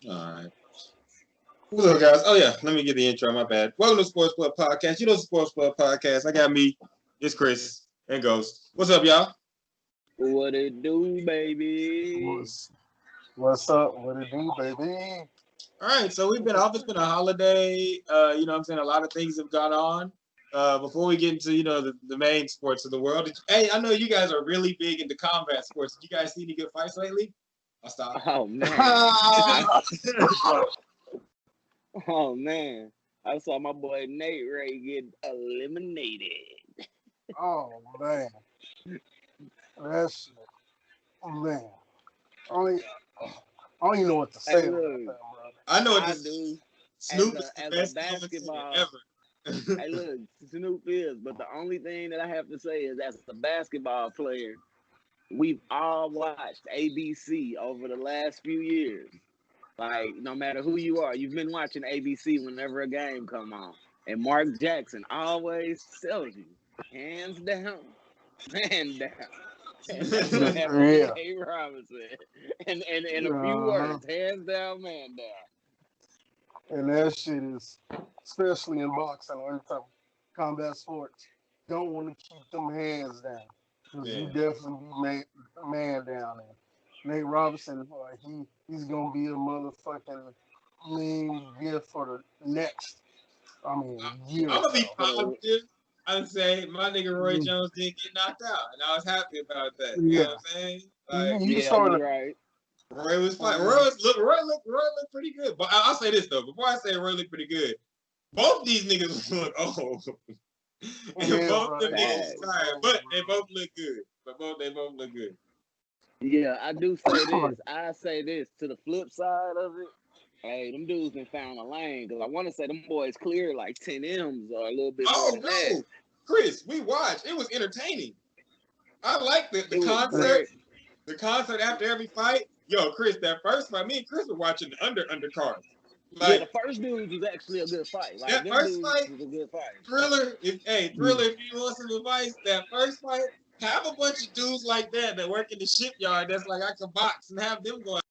All right. What's up, guys? Oh, yeah. Let me get the intro. My bad. Welcome to Sports Plug Podcast. You know Sports Plug Podcast. I got me. It's Chris and Ghost. What's up, y'all? What it do, baby? What's up? What it do, baby? All right. So we've been off. It's been a holiday. You know what I'm saying? A lot of things have gone on. Before we get into, the main sports of the world. Hey, I know you guys are really big into combat sports. Did you guys see any good fights lately? I'll stop. Oh man. Oh man. I saw my boy Nate Ray get eliminated. Oh man, that's man. I don't even know what to say Hey, about look, that, bro. I know I this. do. Snoop is As the a best basketball, ever. hey, look, Snoop is. But the only thing that I have to say is, as a basketball player, we've all watched ABC over the last few years. Like, no matter who you are, you've been watching ABC whenever a game come on. And Mark Jackson always tells you, hands down, man down. And that's what happened Yeah. to Nate Robinson. And in a few words, hands down, man down. And that shit is, especially in boxing or any type of combat sports, don't want to keep them hands down because you definitely be man down there. Nate Robinson, he's gonna be a motherfucking lean gift for the next. Year. I'm gonna be positive and say my nigga Roy Jones didn't get knocked out, and I was happy about that. You know what I'm saying? Like, you're right. Roy was fine. Roy looked pretty good. But I'll say this though, before I say Roy looked pretty good, both these niggas look old. And both them niggas tired, but they both look good. They both look good. Yeah, I do say this. I say this to the flip side of it. Hey, them dudes been found a lane because I want to say them boys clear like 10 M's or a little bit more than that. Chris, we watched. It was entertaining. I like the concert. The concert after every fight. Yo, Chris, that first fight, me and Chris were watching the undercard. Like, yeah, the first dude was actually a good fight. Like, that first fight was a good fight. Thriller, if you want some advice, that first fight, have a bunch of dudes like that work in the shipyard that's like I can box and have them go out.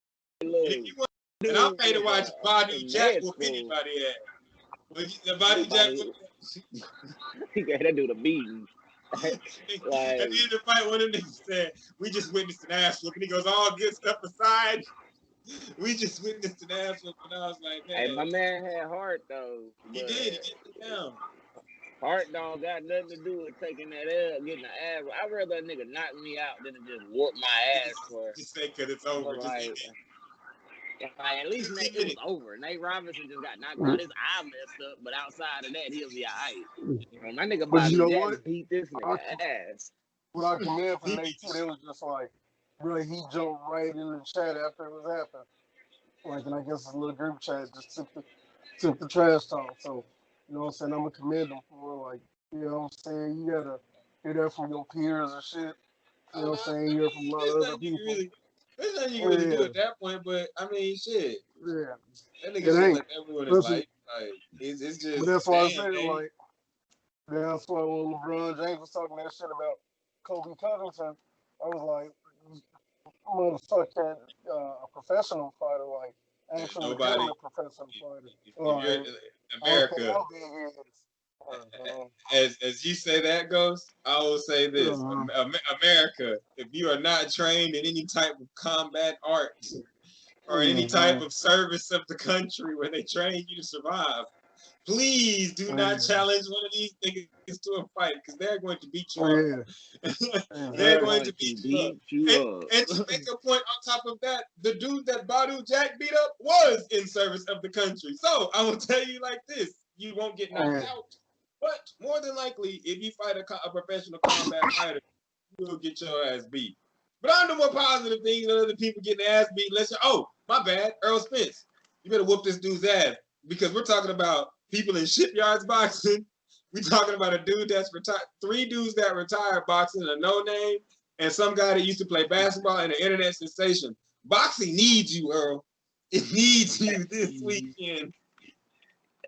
And I'll pay to watch Badu Jack whoop anybody at. But the Badu Jack he got that dude a beating. Like, at the end of the fight, one of them niggas said, "We just witnessed an ass whoop," and he goes, "All good stuff aside, we just witnessed an ass whoop." And I was like, "Man, hey, my man had heart though. He did. He get it down. Heart don't got nothing to do with taking that L, getting the ass. I'd rather a nigga knock me out than to just whoop my ass for. Just say because it's over. At least Nate, it was over. Nate Robinson just got knocked out. His eye messed up, but outside of that, he'll be alright. My nigga Bobby Jack beat this nigga ass. What I commend for Nate too, it was just like, really, he jumped right in the chat after it was happening. Like, and I guess his little group chat just took the trash talk. So, you know what I'm saying? I'm gonna commend him for, like, you know what I'm saying? You gotta hear that from your peers and shit. You know what I'm saying? You hear from a lot of other people. There's nothing you can really do at that point, but I mean, shit. Yeah. That nigga should let that ruin his life. Like, it's just. But that's why I said, like, that's why when LeBron James was talking that shit about Kobe Covington, I was like, motherfucker, a professional fighter, like, actually a professional fighter. America. As you say that, Ghost, I will say this. America, if you are not trained in any type of combat art or any type of service of the country where they train you to survive, please do not challenge one of these niggas to a fight because they're going to beat you up. They're going to beat you up. And to make a point on top of that, the dude that Badu Jack beat up was in service of the country. So I will tell you like this, you won't get knocked out. But more than likely, if you fight a professional combat fighter, you will get your ass beat. But I know more positive things than other people getting their ass beat. My bad, Earl Spence. You better whoop this dude's ass because we're talking about people in shipyards boxing. We're talking about a dude that's retired, 3 dudes that retired boxing, a no-name, and some guy that used to play basketball and an internet sensation. Boxing needs you, Earl. It needs you this weekend.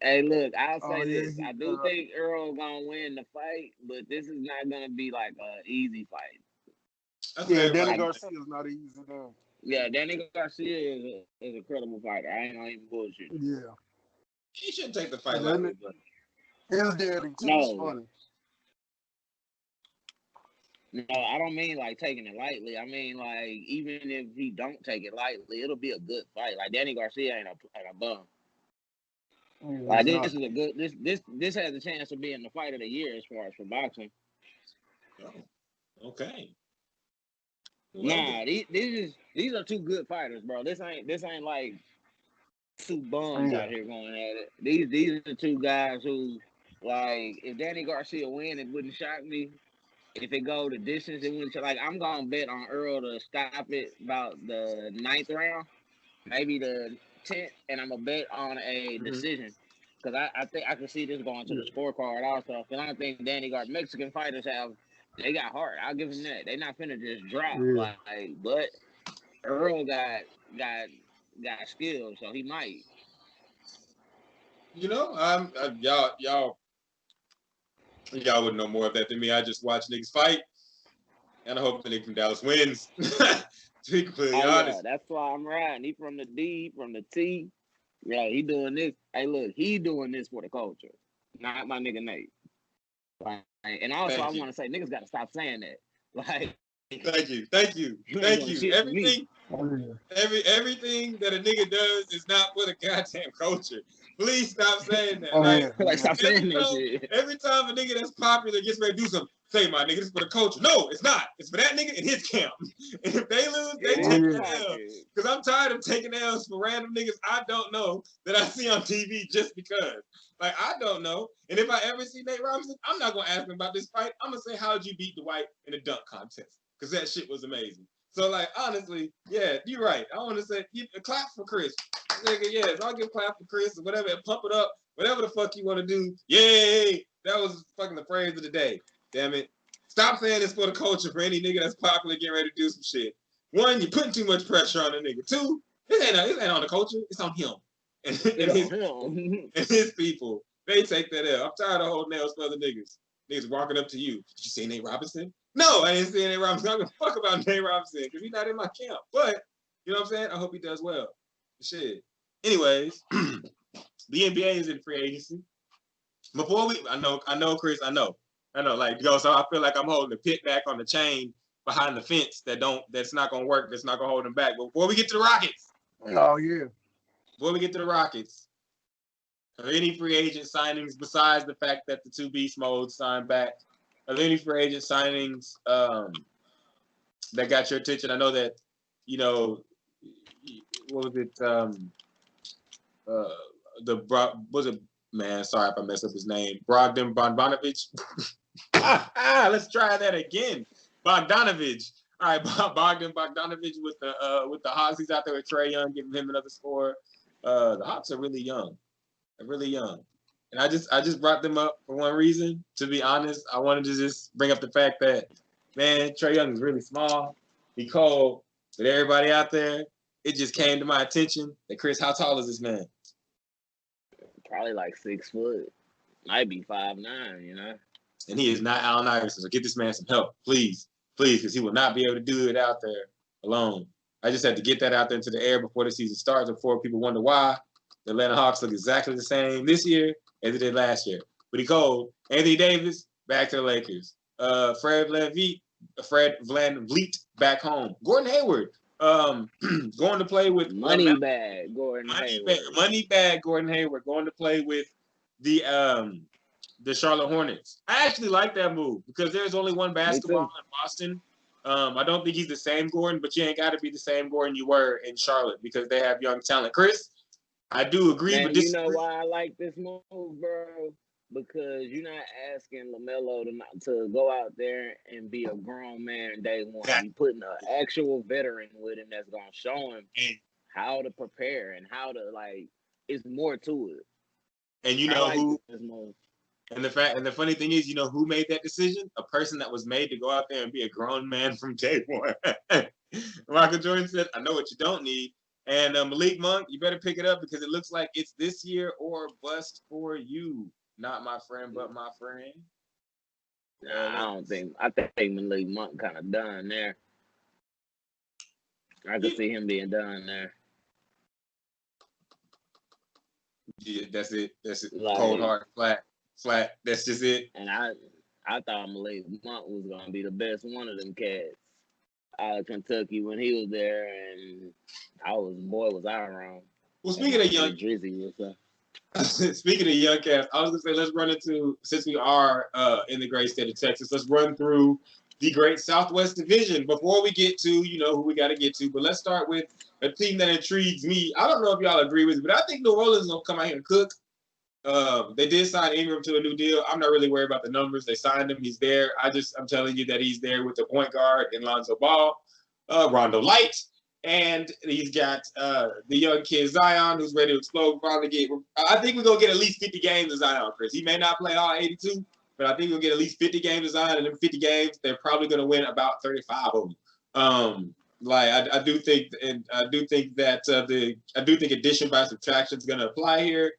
Hey, look, I'll say this. I do think Earl gonna win the fight, but this is not gonna be like an easy fight. Yeah, Danny Garcia is not an easy dude. Yeah, Danny Garcia is a credible fighter. I ain't gonna even bullshit. Yeah. He shouldn't take the fight And lightly, but his daddy too is No, funny. no, I don't mean like taking it lightly. I mean like even if he don't take it lightly, it'll be a good fight. Like Danny Garcia ain't a bum. Yeah, Like he's not. this is a good this has a chance of being the fight of the year as far as for boxing. oh, okay. Well, Nah, these are two good fighters, bro. This ain't like two bums out here going at it. These are two guys who, like, if Danny Garcia win, it wouldn't shock me. If it go the distance, it wouldn't. Like, I'm gonna bet on Earl to stop it about the 9th round, maybe the 10th, and I'm gonna bet on a decision because I think I can see this going to the scorecard also. Because I think Mexican fighters they got heart. I'll give them that. They not finna just drop but Earl got skills, so he might. You know, y'all would know more of that than me. I just watch niggas fight, and I hope the nigga from Dallas wins. To be completely honest. Yeah, that's why I'm riding. He from the D, from the T. Yeah, he doing this. Hey, look, he doing this for the culture, not my nigga Nate. Like, and also, I want to say, niggas got to stop saying that. Like, thank you. Everything that a nigga does is not for the goddamn culture. Please stop saying that. Like stop saying that shit. Every time a nigga that's popular gets ready to do something, say, my nigga, this is for the culture. No, it's not. It's for that nigga in his camp. And if they lose, they take the L. Because I'm tired of taking L's for random niggas I don't know that I see on TV just because. Like, I don't know. And if I ever see Nate Robinson, I'm not going to ask him about this fight. I'm going to say, how'd you beat Dwight in a dunk contest? Because that shit was amazing. So, like, honestly, yeah, you're right. I want to say, a clap for Chris. Nigga, yes, I'll give clap for Chris or whatever, and pump it up, whatever the fuck you want to do. Yay! That was fucking the phrase of the day. Damn it. Stop saying it's for the culture for any nigga that's popular getting ready to do some shit. One, you're putting too much pressure on the nigga. Two, this ain't on the culture. It's on him. And his people. They take that L. I'm tired of holding nails for other niggas. Niggas walking up to you. Did you see Nate Robinson? No, I didn't see Nate Robinson. I don't give a fuck about Nate Robinson because he's not in my camp. But, you know what I'm saying? I hope he does well. Shit. Anyways, the NBA is in free agency. Before I know, Chris, I know. Like, yo, so I feel like I'm holding the pit back on the chain behind the fence that's not gonna work, that's not gonna hold them back. But before we get to the Rockets. Oh yeah. Before we get to the Rockets, are there any free agent signings besides the fact that the two beast modes signed back? Are there any free agent signings that got your attention? I know that, you know, what was it? Man, sorry if I messed up his name. Brogdon Bogdanovich. Let's try that again. Bogdanovich. All right, Bogdan Bogdanovich with the Hawks. He's out there with Trae Young, giving him another score. The Hawks are really young. They're really young. And I just brought them up for one reason. To be honest, I wanted to just bring up the fact that, man, Trae Young is really small. He cold. But everybody out there, it just came to my attention that, Chris, how tall is this man? Probably like 6 foot. Might be 5'9", you know? And he is not Allen Iverson. So get this man some help, please. Please, because he will not be able to do it out there alone. I just had to get that out there into the air before the season starts, before people wonder why the Atlanta Hawks look exactly the same this year as they did last year. But he cold. Anthony Davis, back to the Lakers. Fred VanVleet, back home. Gordon Hayward, going to play with Moneybag Gordon Hayward, going to play with the Charlotte Hornets. I actually like that move because there's only one basketball in Boston. I don't think he's the same Gordon, but you ain't got to be the same Gordon you were in Charlotte because they have young talent. Chris, I do agree, man, but you know why I like this move, bro? Because you're not asking LaMelo to go out there and be a grown man day one. You're putting an actual veteran with him that's going to show him how to prepare and how to, like, it's more to it. And you know who? And the funny thing is, you know who made that decision? A person that was made to go out there and be a grown man from day one. Michael Jordan said, I know what you don't need. And Malik Monk, you better pick it up because it looks like it's this year or bust for you. Not my friend, but my friend. I think Malik Monk kind of done there. I could see him being done there. Yeah, that's it. That's it. Like, Cold hard, flat. That's just it. And I thought Malik Monk was gonna be the best one of them cats out of Kentucky when he was there, and was I wrong? Well, speaking of young, Drizzy, what's up? speaking of young cats, I was gonna say let's run into, since we are in the great state of Texas, let's run through the great Southwest Division before we get to who we got to get to. But let's start with a team that intrigues me. I don't know if y'all agree with it, but I think New Orleans is gonna come out here and cook. They did sign Ingram to a new deal. I'm not really worried about the numbers. They signed him. He's there. I'm telling you that he's there with the point guard in Lonzo Ball, Rondo Light, and he's got the young kid Zion, who's ready to explode. I think we're gonna get at least 50 games of Zion, Chris. He may not play all 82, but I think we'll get at least 50 games of Zion. And in 50 games, they're probably gonna win about 35 of them. I do think addition by subtraction is gonna apply here.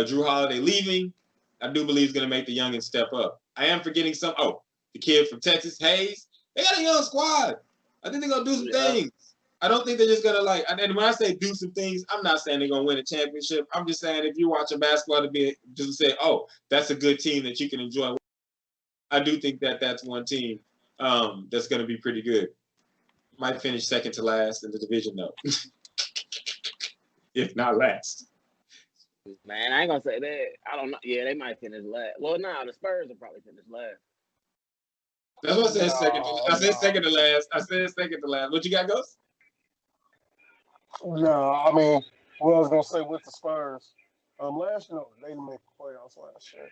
Drew Holiday leaving, I do believe is going to make the youngins step up. I am forgetting the kid from Texas, Hayes. They got a young squad. I think they're going to do some things. I don't think they're just going to and when I say do some things, I'm not saying they're going to win a championship. I'm just saying if you're watching basketball just say, oh, that's a good team that you can enjoy. I do think that's one team that's going to be pretty good. Might finish second to last in the division, though. If not last. Man, I ain't gonna say that. I don't know. Yeah, they might finish last. Well, no, the Spurs will probably finish last. That's what I said. I said second to last. I said second to last. What you got, Ghost? No, I mean, what I was gonna say with the Spurs, last year they didn't make the playoffs last year.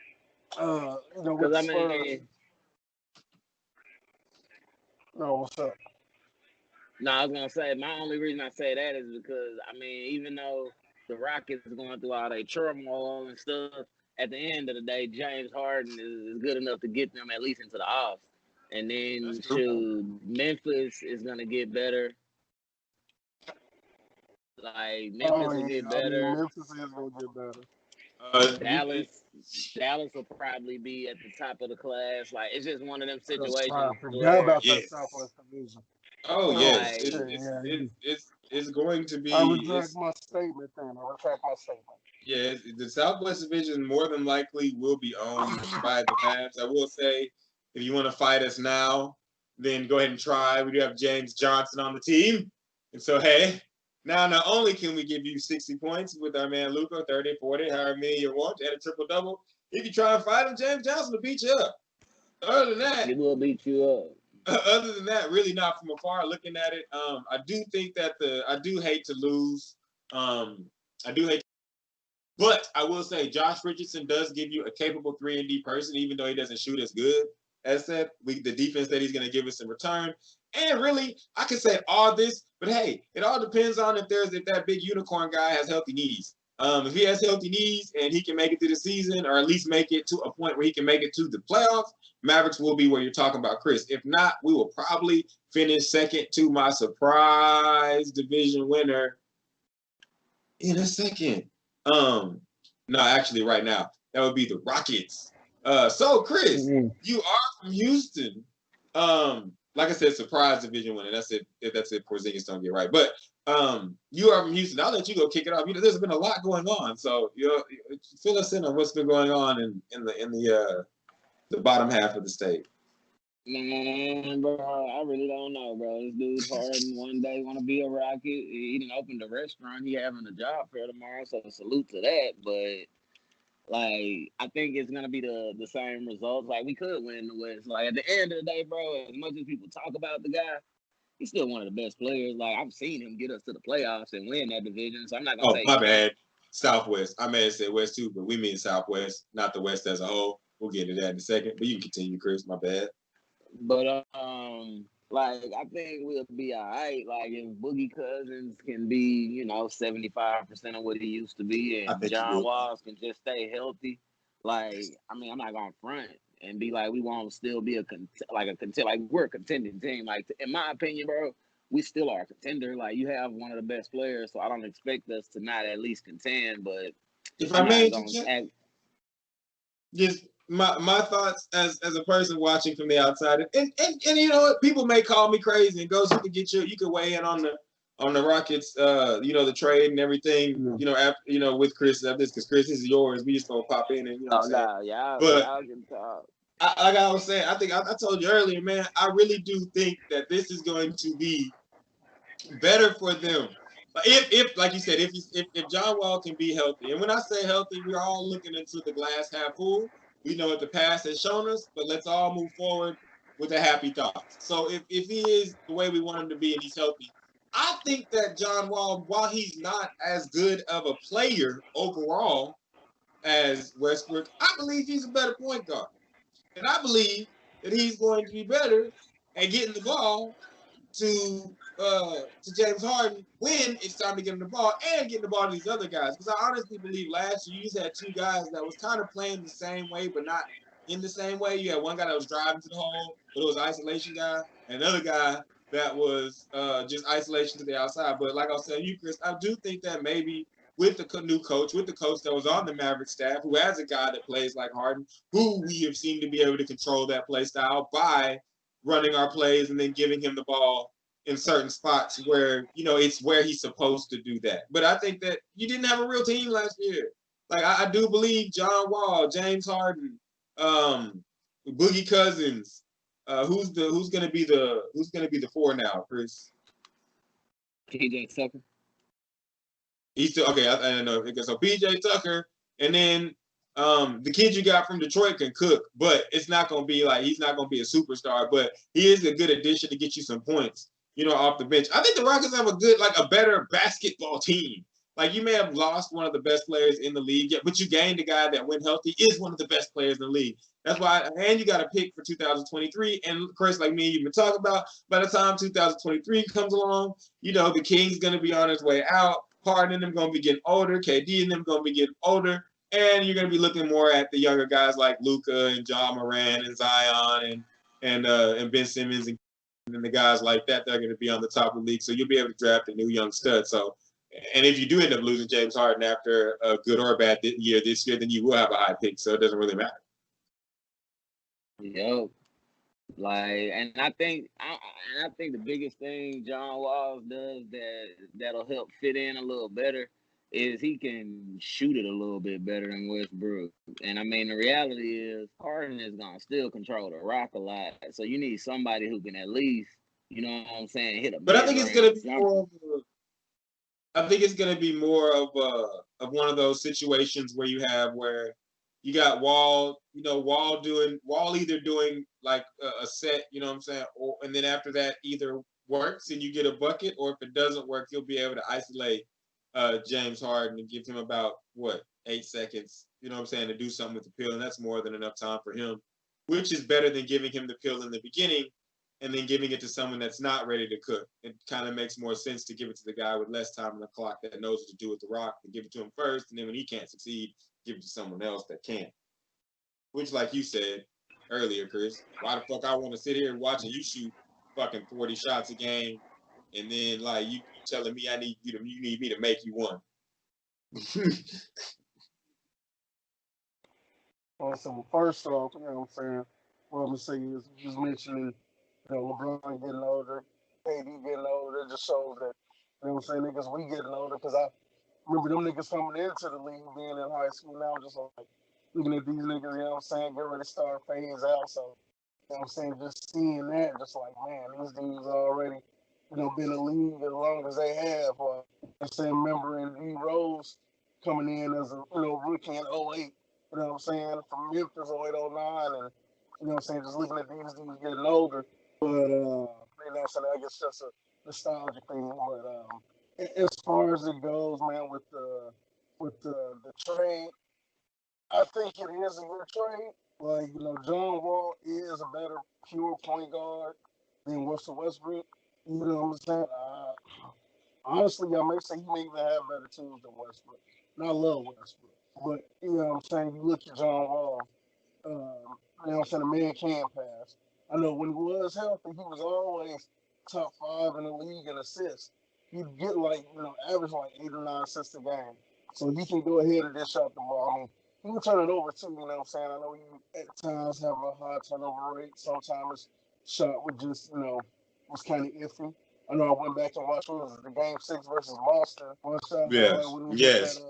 With the Spurs. No, what's up? No, I was gonna say my only reason I say that is because even though the Rockets is going through all their turmoil and stuff, at the end of the day, James Harden is good enough to get them at least into the offs. And then Memphis is gonna get better. Memphis will get better. Memphis is gonna get better. Dallas will probably be at the top of the class. It's just one of them situations. I forgot about that Southwest Division. Oh yes, it's going to be. I retract my statement. Yeah, the Southwest Division more than likely will be owned by the Mavs. I will say, if you want to fight us now, then go ahead and try. We do have James Johnson on the team, and so hey, now not only can we give you 60 points with our man Luka, 30, 40, however many you want, and a triple double. If you try and fight him, James Johnson will beat you up. Other than that, he will beat you up. Other than that, really not from afar looking at it. I do think that I do hate to lose. But I will say Josh Richardson does give you a capable 3-and-D person, even though he doesn't shoot as good as that. The defense that he's going to give us in return. And really, I could say all this, but hey, it all depends on if that big unicorn guy has healthy knees. If he has healthy knees and he can make it through the season, or at least make it to a point where he can make it to the playoffs, Mavericks will be where you're talking about, Chris. If not, we will probably finish second to my surprise division winner in a second. No, actually, right now that would be the Rockets. So Chris, you are from Houston. Like I said, surprise division winner. That's it. That's it. Porzingis don't get right, but you are from Houston. I'll let you go kick it off. There's been a lot going on, so fill us in on what's been going on in the bottom half of the state. Man, bro, I really don't know, bro. This dude Harden one day want to be a Rocket. He didn't open the restaurant. He having a job fair tomorrow, so salute to that. But I think it's gonna be the same results. We could win the West. At the end of the day, bro, as much as people talk about the guy, he's still one of the best players. I've seen him get us to the playoffs and win that division. So I'm not gonna say. Oh, my bad. Southwest. I may have said West too, but we mean Southwest, not the West as a whole. We'll get into that in a second. But you can continue, Chris. My bad. But I think we'll be all right. If Boogie Cousins can be, 75% of what he used to be, and John Walls can just stay healthy, I'm not gonna front and be we won't still be we're a contending team. In my opinion, bro, we still are a contender. You have one of the best players, so I don't expect us to not at least contend. But if I may, just my thoughts as a person watching from the outside, and you know what, people may call me crazy, and Ghost, you can weigh in on on the Rockets, the trade and everything, after, with Chris after this, because Chris, this is yours. We just gonna pop in and what I'm saying. No, But y'all can talk. like I was saying, I think I told you earlier, man. I really do think that this is going to be better for them. If like you said, if John Wall can be healthy, and when I say healthy, we're all looking into the glass half full. We know what the past has shown us, but let's all move forward with a happy thought. So if he is the way we want him to be and he's healthy, I think that John Wall, while he's not as good of a player overall as Westbrook, I believe he's a better point guard. And I believe that he's going to be better at getting the ball to James Harden when it's time to get him the ball and getting the ball to these other guys. Because I honestly believe last year you just had two guys that was kind of playing the same way, but not in the same way. You had one guy that was driving to the hole, but it was an isolation guy, and another guy that was just isolation to the outside. But like I was saying, you, Chris, I do think that maybe with the new coach, with the coach that was on the Maverick staff, who has a guy that plays like Harden, who we have seemed to be able to control that play style by running our plays and then giving him the ball in certain spots where, it's where he's supposed to do that. But I think that you didn't have a real team last year. Like I do believe John Wall, James Harden, Boogie Cousins. Who's gonna be the four now, Chris? PJ Tucker. He's still okay. I know. So PJ Tucker, and then the kid you got from Detroit can cook, but it's not gonna be like he's not gonna be a superstar. But he is a good addition to get you some points, off the bench. I think the Rockets have a better basketball team. Like you may have lost one of the best players in the league, but you gained a guy that, when healthy, is one of the best players in the league. That's why, and you got a pick for 2023. And Chris, like me and you've been talking about, by the time 2023 comes along, the King's gonna be on his way out. Harden and them gonna be getting older. KD and them gonna be getting older, and you're gonna be looking more at the younger guys like Luka and John Moran and Zion and Ben Simmons and the guys like that are gonna be on the top of the league. So you'll be able to draft a new young stud. So, and if you do end up losing James Harden after a good or a bad year this year, then you will have a high pick. So it doesn't really matter. Yo, and I think the biggest thing John Walls does that'll help fit in a little better is he can shoot it a little bit better than Westbrook. And I mean, the reality is Harden is gonna still control the rock a lot. So you need somebody who can at least, hit a. But I think it's gonna be more. I think it's gonna be more of one of those situations where you got Wall, Wall either doing like a set, and then after that either works and you get a bucket, or if it doesn't work, you'll be able to isolate James Harden and give him about 8 seconds, to do something with the pill, and that's more than enough time for him, which is better than giving him the pill in the beginning and then giving it to someone that's not ready to cook. It kind of makes more sense to give it to the guy with less time on the clock that knows what to do with the rock, and give it to him first, and then when he can't succeed, give it to someone else that can. Which, like you said earlier, Chris, why the fuck I want to sit here watching you shoot fucking 40 shots a game, and then like you telling me you need me to make you one. So first off, what I'm saying, what I'm gonna say is just mentioning, LeBron getting older, AD getting older. It just shows that, niggas, we getting older. Because I remember them niggas coming into the league being in high school. Now I'm just like looking at these niggas, get ready to start phase out. So, just seeing that, just like, man, these dudes already, been in the league as long as they have. Remembering D Rose coming in as a, rookie in 08. From Memphis 08, 09, and just looking at these dudes getting older. But I guess just a nostalgic thing. But as far as it goes, man, with the trade, I think it is a good trade. John Wall is a better pure point guard than Russell Westbrook. You know what I'm saying? Honestly, I may say he may even have better tools than Westbrook. And I love Westbrook. But, you look at John Wall, the man can pass. I know when he was healthy, he was always top 5 in the league in assists. He'd get average 8 or 9 assists a game. So he can go ahead and dish out the ball. I mean, he can turn it over too, I know he at times have a high turnover rate. Sometimes his shot would just, was kind of iffy. I know I went back and watched what was it, the game 6 versus Boston. One shot Yes, when we hit yes.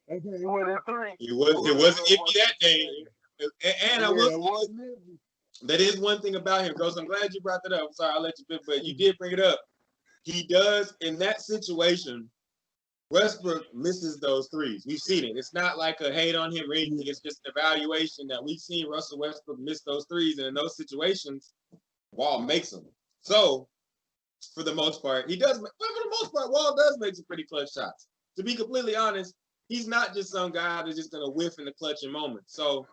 that game went in 3. It wasn't iffy that day. And I will it say wasn't iffy. that is one thing about him, Ghost. I'm glad you brought that up. I'm sorry, I'll let you bit, but you did bring it up. He does in that situation. Westbrook misses those threes. We've seen it. It's not like a hate on him or anything. It's just an evaluation that we've seen Russell Westbrook miss those threes, and in those situations, Wall makes them. So, for the most part, he does. But for the most part, Wall does make some pretty clutch shots. To be completely honest, he's not just some guy that's just gonna whiff in the clutching moment. So,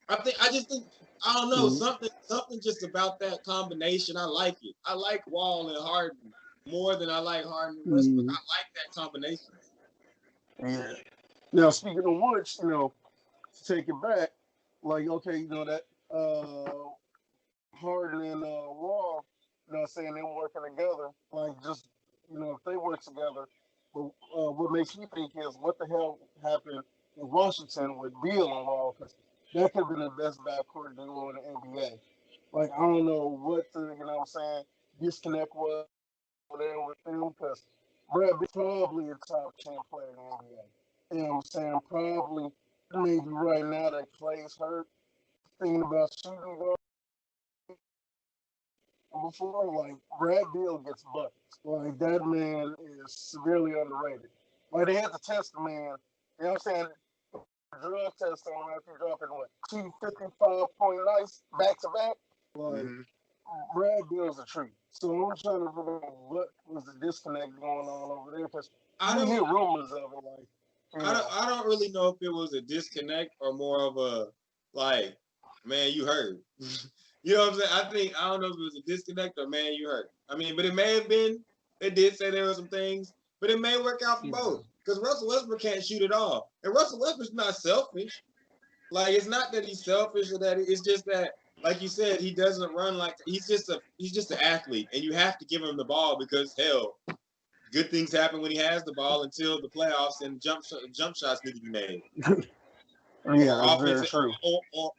I don't know, something just about that combination. I like it. I like Wall and Harden more than I like Harden and Westbrook. I like that combination. Yeah. Now, speaking of which, to take it back, like, okay, that Harden and Wall, saying them working together, like, just, if they work together, but what makes me think is what the hell happened in Washington with Beal and Wall, because that could have been the best backcourt duo in the NBA. Like, I don't know what the, disconnect was there with them, because Brad is probably a top 10 player in the NBA. You know what I'm saying? Probably, maybe right now that Clay's hurt, thinking about shooting guard. Before, like, Brad Beal gets buckets. Like, that man is severely underrated. Like, they had to test the man, you know what I'm saying? Drug test on after dropping, 255-point nights back to back. Like, Brad Beal's a treat. So I'm trying to figure out what was the disconnect going on over there, because you hear rumors of it, like, I don't really know if it was a disconnect or more of a like, man, you hurt. You know what I'm saying? I don't know if it was a disconnect or man, you hurt. I mean, but it may have been. They did say there were some things, but it may work out for both. Because Russell Westbrook can't shoot at all, and Russell Westbrook's not selfish. Like, it's not that he's selfish or that it's just that, like you said, he doesn't run like he's just an athlete, and you have to give him the ball because hell, good things happen when he has the ball until the playoffs and jump shots need to be made. Yeah, that's very true.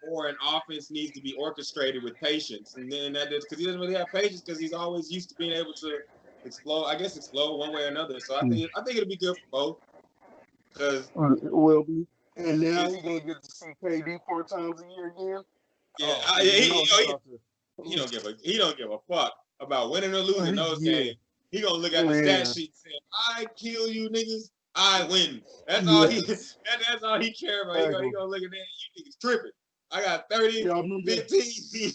Or an offense needs to be orchestrated with patience, and then that is because he doesn't really have patience because he's always used to being able to explode one way or another. So I think it'll be good for both because it will be. And now he's gonna get to see KD 4 times a year again. Yeah, he don't give a fuck about winning or losing those games. He gonna look at the stat sheet and say, "I kill you niggas, I win." That's all that's all he care about. He gonna look at that. You niggas tripping. I got 30, 15.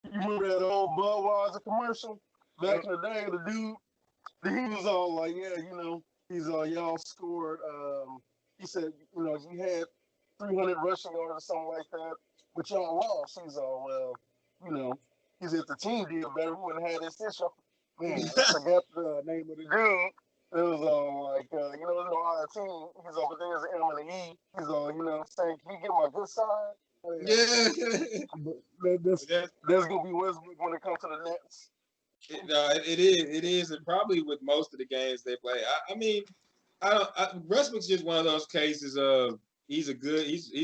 You remember that old Budweiser commercial back in the day? The dude, he was all like, he's y'all scored. He said, you had 300 rushing yards or something like that, but y'all lost. He's all, well, he said if the team did better, we wouldn't have this issue. Man, I forgot the name of the dude. It was like, there's no other team. He's over there's an M and an E. He's all, saying, can you get my good side? But that's gonna be Westbrook when it comes to the Nets. It is, and probably with most of the games they play. I mean, Westbrook's just one of those cases of he's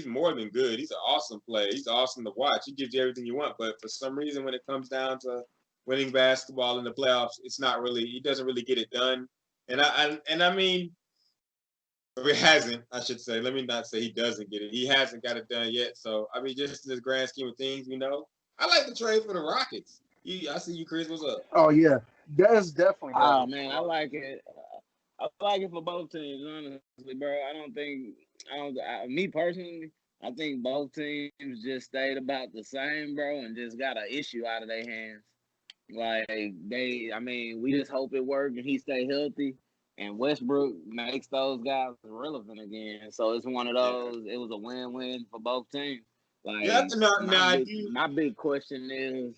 more than good. He's an awesome player. He's awesome to watch. He gives you everything you want. But for some reason, when it comes down to winning basketball in the playoffs, he doesn't really get it done. And I mean, or it hasn't, I should say. Let me not say he doesn't get it. He hasn't got it done yet. So I mean, just in this grand scheme of things, I like the trade for the Rockets. I see you, Chris. What's up? Oh yeah, that's definitely. Oh man, I like it. I like it for both teams, honestly, bro. Me personally, I think both teams just stayed about the same, bro, and just got an issue out of their hands. Like we just hope it works and he stay healthy, and Westbrook makes those guys relevant again. So it's one of those. It was a win-win for both teams. Like my big question is,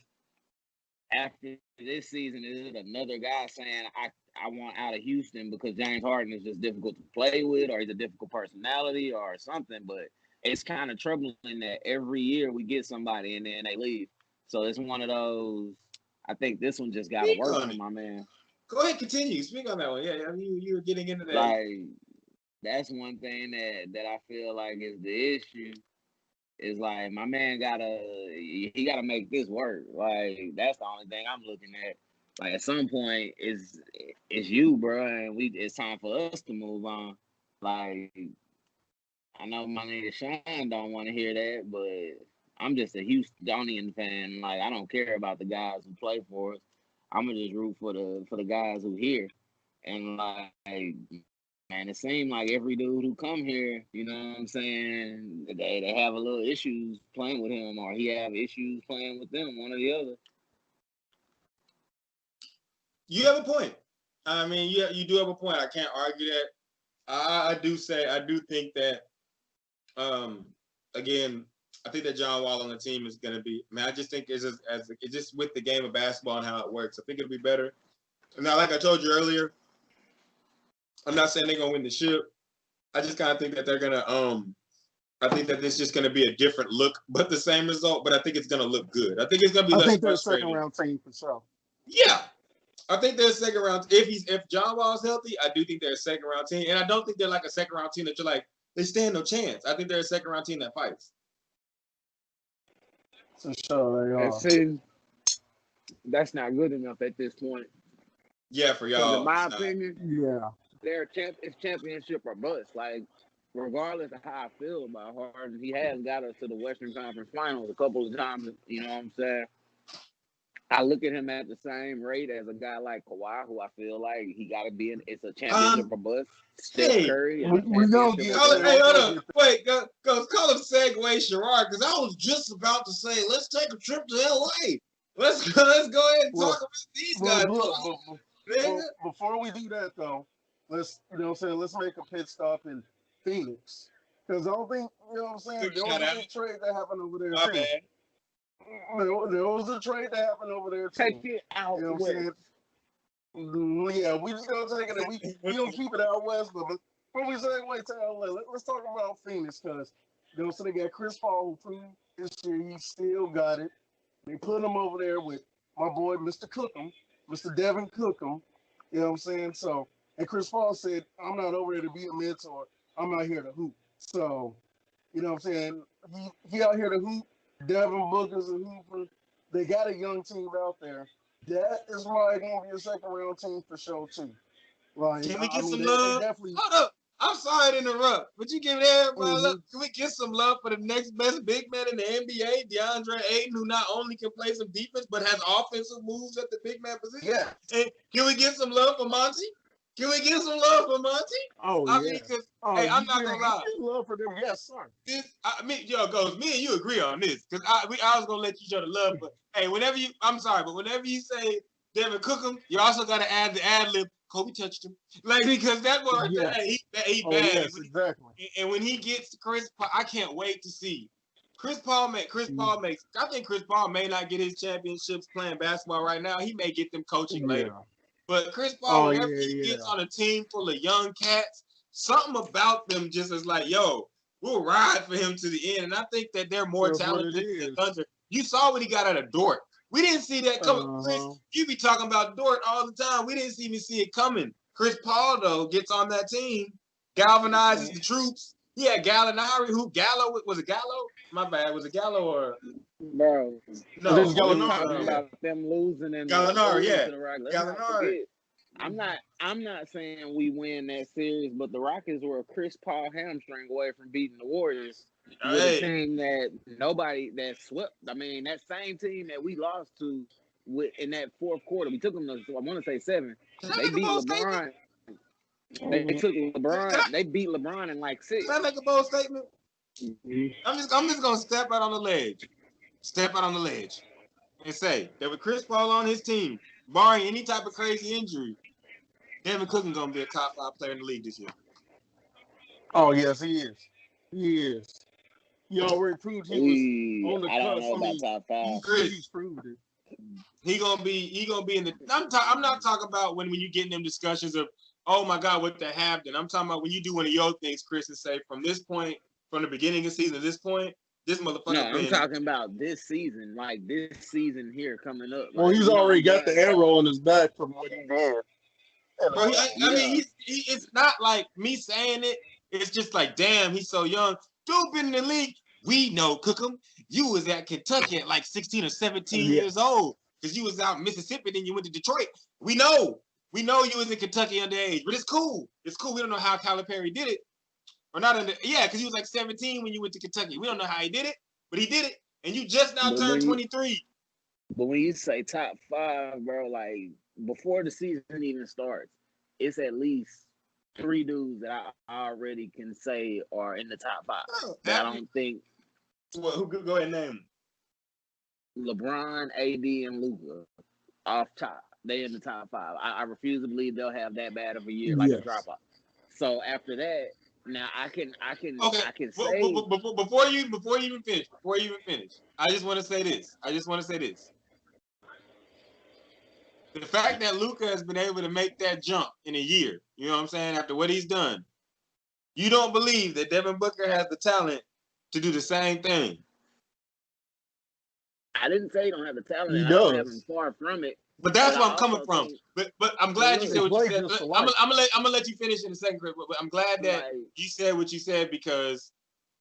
after this season, is it another guy saying I want out of Houston because James Harden is just difficult to play with, or he's a difficult personality, or something? But it's kind of troubling that every year we get somebody and then they leave. So it's one of those. I think this one just got to work for my man. Go ahead, continue. Speak on that one. Yeah, you were getting into that. Like, that's one thing that I feel like is the issue. Is like my man gotta make this work. Like, that's the only thing I'm looking at. Like at some point, it's you, bro, and it's time for us to move on. Like I know my nigga Sean don't want to hear that, but I'm just a Houstonian fan. Like I don't care about the guys who play for us. I'ma just root for the guys who here. And like man, it seemed like every dude who come here, you know what I'm saying, they have a little issues playing with him, or he have issues playing with them, one or the other. You have a point. I mean, you do have a point. I can't argue that. I do think that again, I think that John Wall on the team is going to be. I mean, I just think it's just with the game of basketball and how it works. I think it'll be better. Now, like I told you earlier, I'm not saying they're going to win the ship. I just kind of think that they're going to. I think that this is just going to be a different look, but the same result. But I think it's going to look good. I think it's going to be less frustrating. Second round team for sure. Yeah, I think they're a second round. If John Wall's healthy, I do think they're a second round team, and I don't think they're like a second round team that you're like they stand no chance. I think they're a second round team that fights. For sure, they are. See, that's not good enough at this point. Yeah, for y'all. In my opinion, it's championship or bust. Like, regardless of how I feel about Harden, he has got us to the Western Conference Finals a couple of times. You know what I'm saying? I look at him at the same rate as a guy like Kawhi, who I feel like he got to be in. It's a championship or bust. Steph Curry. We don't get. Hey, hold up. Wait, go call him Segway Sherrod, because I was just about to say, let's take a trip to LA. Let's go ahead and talk about these guys. Before we do that, though, let's let's make a pit stop in Phoenix, because I don't think there was a trade that happened over there. My too. bad. There was a trade that happened over there too. Take it out. You know what I'm saying? Yeah, we just gonna take it. We don't keep it out west, but when we say wait to LA, let's talk about Phoenix, because so they got Chris Paul, who proved this year he still got it. They put him over there with my boy, Mr. Cookham, Mr. Devin Cookham. You know what I'm saying? So, and Chris Paul said, I'm not over there to be a mentor. I'm out here to hoop. So, you know what I'm saying? He out here to hoop. Devin Booker's a hooper. They got a young team out there. That is why it's going to be a second round team for sure, too. Like, can we get some love? Hold up. I'm sorry to interrupt, but you give everybody love. Can we get some love for the next best big man in the NBA, DeAndre Ayton, who not only can play some defense, but has offensive moves at the big man position? Yeah. And can we get some love for Monty? Can we get some love for Monty? Oh, I yeah. mean, because, hey, I'm not going to lie. Love for them, yes, sir. Me and you agree on this, because I was going to let you show the love, but, hey, whenever you say Devin Cookham, you also got to add the ad-lib, Kobe touched him. Like, because that boy, he bad. Yes, exactly. And when he gets Chris Paul, I can't wait to see. I think Chris Paul may not get his championships playing basketball right now. He may get them coaching later. But Chris Paul, whenever he gets on a team full of young cats, something about them just is like, yo, we'll ride for him to the end. And I think that they're more talented than Thunder. You saw what he got out of Dort. We didn't see that coming. Chris, you be talking about Dort all the time. We didn't even see it coming. Chris Paul, though, gets on that team, galvanizes the troops. He had Gallinari, was it Gallo? My bad. Was it Gallo or? Bro. No, it was Gallinari. About them losing and Gallinari, Gallinari. I'm not saying we win that series, but the Rockets were a Chris Paul hamstring away from beating the Warriors. With a team that swept. I mean, that same team that we lost to in that fourth quarter. We took them to, I want to say 7. They beat LeBron. They took LeBron. They beat LeBron in like 6. Can I make a bold statement? I'm just gonna step out on the ledge. And say that with Chris Paul on his team, barring any type of crazy injury, Devin Cookham gonna be a top 5 player in the league this year. Oh yes, he is. He is. He already proved he was on the cusp. I don't know about top 5. He's proved it. He gonna be in the. I'm not talking about when you get in them discussions of, oh my God, what the happened. I'm talking about when you do one of your things, Chris, and say from this point, from the beginning of the season to this point, this motherfucker. No, I'm talking about this season, like this season here coming up. Well, he's already got the arrow on his back from what he did. Bro, I mean, it's not like me saying it. It's just like, damn, he's so young. Dude been in the league. We know, Cookham. You was at Kentucky at like 16 or 17 years old. because you was out in Mississippi, then you went to Detroit. We know you was in Kentucky underage, but it's cool. It's cool. We don't know how Calipari did it. Or not because he was like 17 when you went to Kentucky. We don't know how he did it, but he did it. And you just now turned 23. But when you say top 5, bro, like before the season even starts, it's at least 3 dudes that I already can say are in the top 5. That I don't think. Well, who go ahead and name them? LeBron, AD, and Luka off top. They in the top 5. I refuse to believe they'll have that bad of a year, like a drop off. So after that, now I can say before you even finish, I just want to say this. The fact that Luka has been able to make that jump in a year, you know what I'm saying, after what he's done, you don't believe that Devin Booker has the talent to do the same thing. I didn't say he don't have the talent. He I does. don't have him far from it. But that's where I'm coming from. But I'm glad you said what you said. I'm gonna let you finish in a second, Chris. But I'm glad that you said what you said, because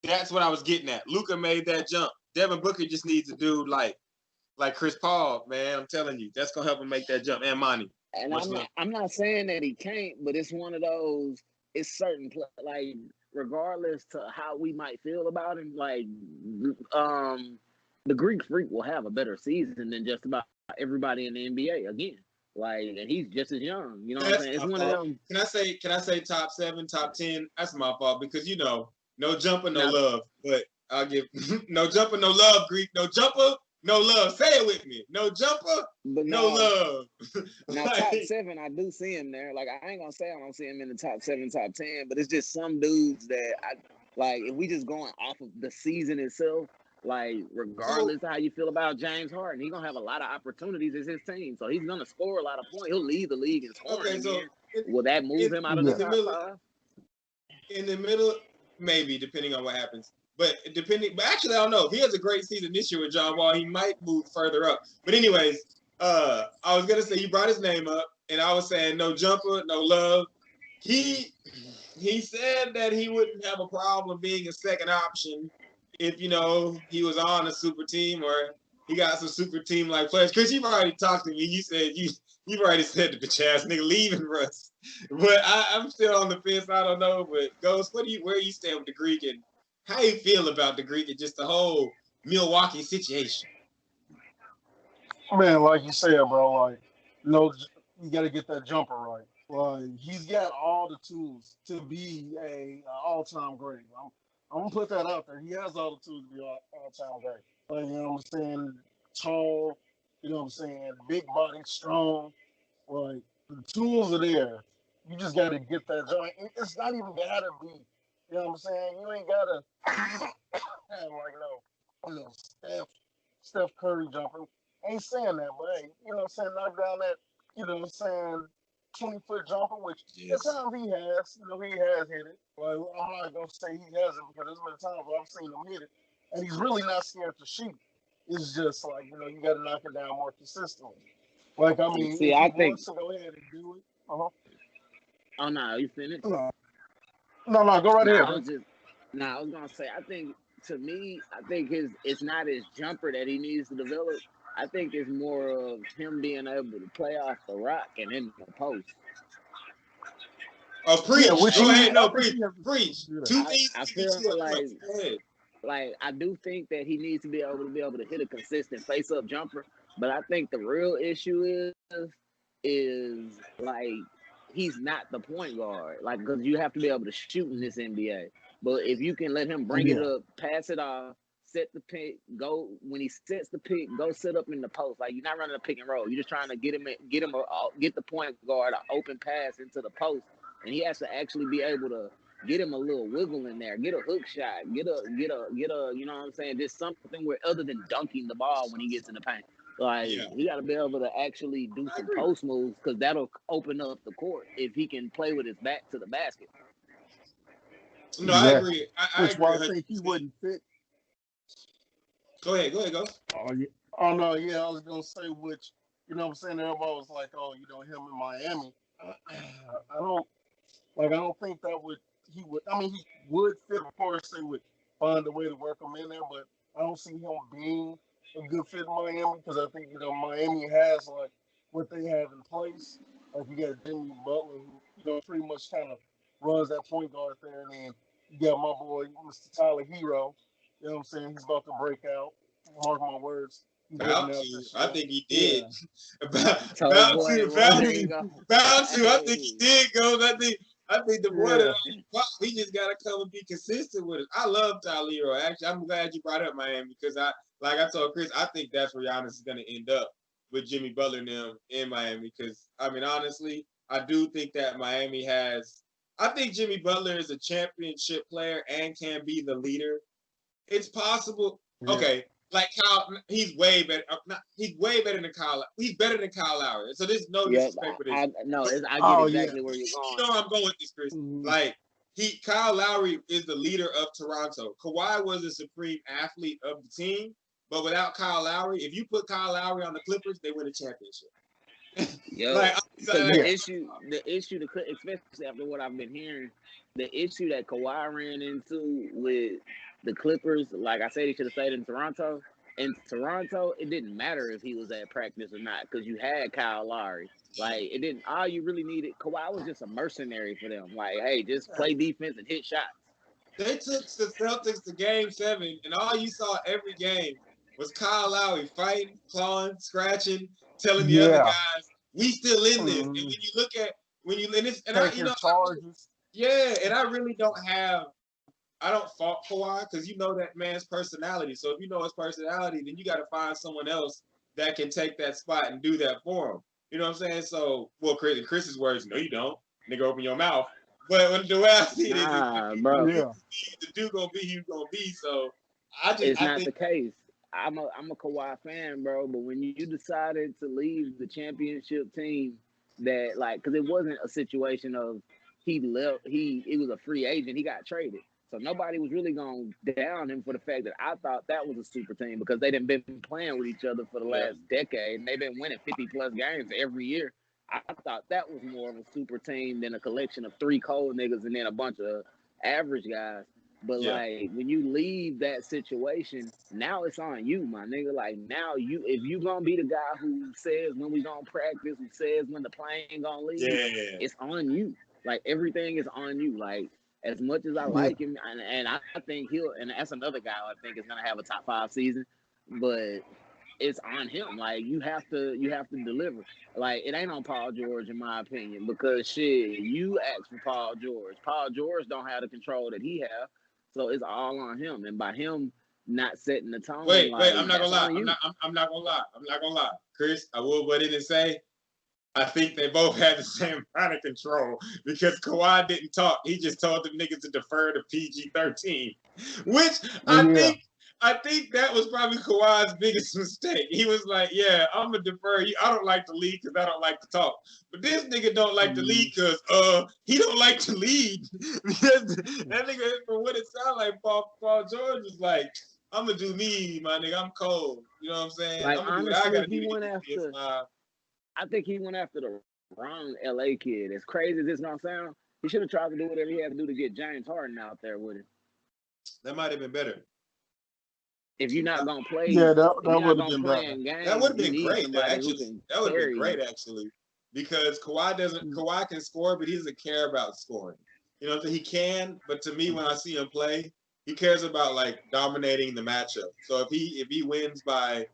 that's what I was getting at. Luka made that jump. Devin Booker just needs a dude like Chris Paul, man. I'm telling you, that's gonna help him make that jump. And Monty. And I'm not saying that he can't, but it's one of those. It's certain like regardless to how we might feel about him, like the Greek Freak will have a better season than just about everybody in the NBA again. Like, and he's just as young. You know what I'm saying? It's one of them. Can I say top 7, top 10? That's my fault, because no jumper, no love. But I'll give no jumper, no love, Greek. No jumper, no love. Say it with me. No jumper, but no love. Now top 7, I do see him there. Like, I ain't gonna say I don't see him in the top 7, top 10, but it's just some dudes that I like. If we just going off of the season itself. Like, regardless of how you feel about James Harden, he's going to have a lot of opportunities as his team. So he's going to score a lot of points. He'll lead the league in scoring again. Will that move him out of the top 5? In the middle, maybe, depending on what happens. But actually, I don't know. If he has a great season this year with John Wall, he might move further up. But anyways, I was going to say, you brought his name up, and I was saying no jumper, no love. He said that he wouldn't have a problem being a second option if, he was on a super team or he got some super team-like players. Chris, you've already talked to me. You said you've already said the bitch ass nigga leaving Russ. But I'm still on the fence. I don't know. But Ghost, where you stand with the Greek, and how you feel about the Greek and just the whole Milwaukee situation? Man, like you said, bro, like, you got to get that jumper right. Like, he's got all the tools to be a all-time great. I'm gonna put that out there. He has all the tools to be all-time great. Like, you know what I'm saying? Tall, you know what I'm saying? Big body, strong. Like, the tools are there. You just got to get that joint. It's not even got to be, you know what I'm saying? You ain't got to have, Steph Curry jumper. Ain't saying that, but hey, you know what I'm saying? Knock down that, you know what I'm saying, 20-foot jumper, which at times he has. He has hit it. Like, I'm not going to say he hasn't, because there's been times where I've seen him hit it. And he's really not scared to shoot. It's just like, you got to knock it down more consistently. Like, I mean, see, if I he think. wants to go ahead and do it. Oh, no, you finished? No, go right ahead. I was going to say, to me, I think it's not his jumper that he needs to develop. I think it's more of him being able to play off the rock and in the post. Oh, preach! Preach! 2 things. I feel like I do think that he needs to be able to hit a consistent face-up jumper, but I think the real issue is like he's not the point guard, like, because you have to be able to shoot in this NBA. But if you can let him bring it up, pass it off, set the pick, go when he sets the pick, go sit up in the post. Like, you're not running a pick and roll. You're just trying to get the point guard an open pass into the post, and he has to actually be able to get him a little wiggle in there, get a hook shot, get a, you know what I'm saying, just something where other than dunking the ball when he gets in the paint. Like, he got to be able to actually do some post moves, because that'll open up the court if he can play with his back to the basket. No, I agree. I Which agree. why I think he wouldn't fit. Go ahead, go. Oh, yeah. Oh, no, yeah, I was going to say, which, you know what I'm saying, everybody was like, oh, him in Miami. I don't think he would fit. Of course, they would find a way to work him in there, but I don't see him being a good fit in Miami because I think Miami has like what they have in place. Like you got Jimmy Butler, who pretty much kind of runs that point guard there, and then you got my boy Mr. Tyler Hero. You know what I'm saying? He's about to break out. Mark my words. He's breaking About out to. this I year. think he did. Yeah. Told About boy, to. boy, About there to. you go. About to. I think he did go. I think the boy Yeah. that he just gotta come and be consistent with it. I love Tyler Hero. Actually, I'm glad you brought up Miami because like I told Chris, I think that's where Giannis is gonna end up with Jimmy Butler and them in Miami. Because I mean, honestly, I do think that Miami has. I think Jimmy Butler is a championship player and can be the leader. It's possible. Yeah. Okay, like Kyle, he's way better. He's way better than Kyle. He's better than Kyle Lowry. So there's no Yep, disrespect for this. I no, But I get Oh yeah. exactly where you're you going. know where I'm going with this, Chris. Mhm. Like Kyle Lowry is the leader of Toronto. Kawhi was the supreme athlete of the team, but without Kyle Lowry, if you put Kyle Lowry on the Clippers, they win a championship. Yo, because like, the issue, especially after what I've been hearing, the issue that Kawhi ran into with the Clippers, like I said, he should have stayed in Toronto. In Toronto, it didn't matter if he was at practice or not because you had Kyle Lowry. Like it didn't. All you really needed, Kawhi was just a mercenary for them. Like, hey, just play defense and hit shots. they took the Celtics to Game 7, and all you saw every game was Kyle Lowry fighting, clawing, scratching, telling the other Yeah. guys, "We still in this." And Mhm. when you look at Taking charges. yeah, and I really I don't fault Kawhi because you know that man's personality. So if you know his personality, then you got to find someone else that can take that spot and do that for him. You know what I'm saying? So, well, Chris's words, no, you don't. Nigga, open your mouth. But when the way I see it is, Nah, bro, Yeah. the dude gonna be, he's gonna be. So, it's I not think, the case. I'm a Kawhi fan, bro. But when you decided to leave the championship team, that like, because it wasn't a situation of he left, it was a free agent. He got traded, so nobody was really gonna down him for the fact that I thought that was a super team because they done been playing with each other for the Yeah. last decade and they've been winning 50+ games every year. I thought that was more of a super team than a collection of three cold niggas and then a bunch of average guys. But Yeah. like when you leave that situation, now it's on you, my nigga. Like now if you gonna be the guy who says when we gonna practice, who says when the plane gonna leave, yeah, it's on you. Like everything is on you. Like as much as I Yeah. like him, and I think and that's another guy I think is gonna have a top 5 season, but it's on him. Like you have to deliver. Like it ain't on Paul George in my opinion because shit, you asked for Paul George. Paul George don't have the control that he have, so it's all on him. And by him not setting the tone, wait, like I'm not gonna that's lie. on you. I'm not gonna lie. I'm not gonna lie. Chris, I will butt in and say, I think they both had the same kind of control because Kawhi didn't talk. He just told them niggas to defer to PG-13, which Yeah. I think that was probably Kawhi's biggest mistake. He was like, "Yeah, I'm gonna defer you. I don't like to lead because I don't like to talk." But this nigga don't like to lead because he don't like to lead. Because that nigga, from what it sounded like, Paul George was like, "I'm gonna do me, my nigga. I'm cold. You know what I'm saying? Like I'm gonna do what I honestly, gotta do to get this PS5." I think he went after the wrong LA kid. As crazy as this gonna sound, he should have tried to do whatever he had to do to get James Harden out there with him. That might have been better. If you're not gonna play, Yeah. if That you're not would have gonna been play better. in That games, would have you been need great. somebody who can carry you. Actually, because Kawhi can score, but he doesn't care about scoring. You know, he can, but to me, when I see him play, he cares about like dominating the matchup. So if he wins by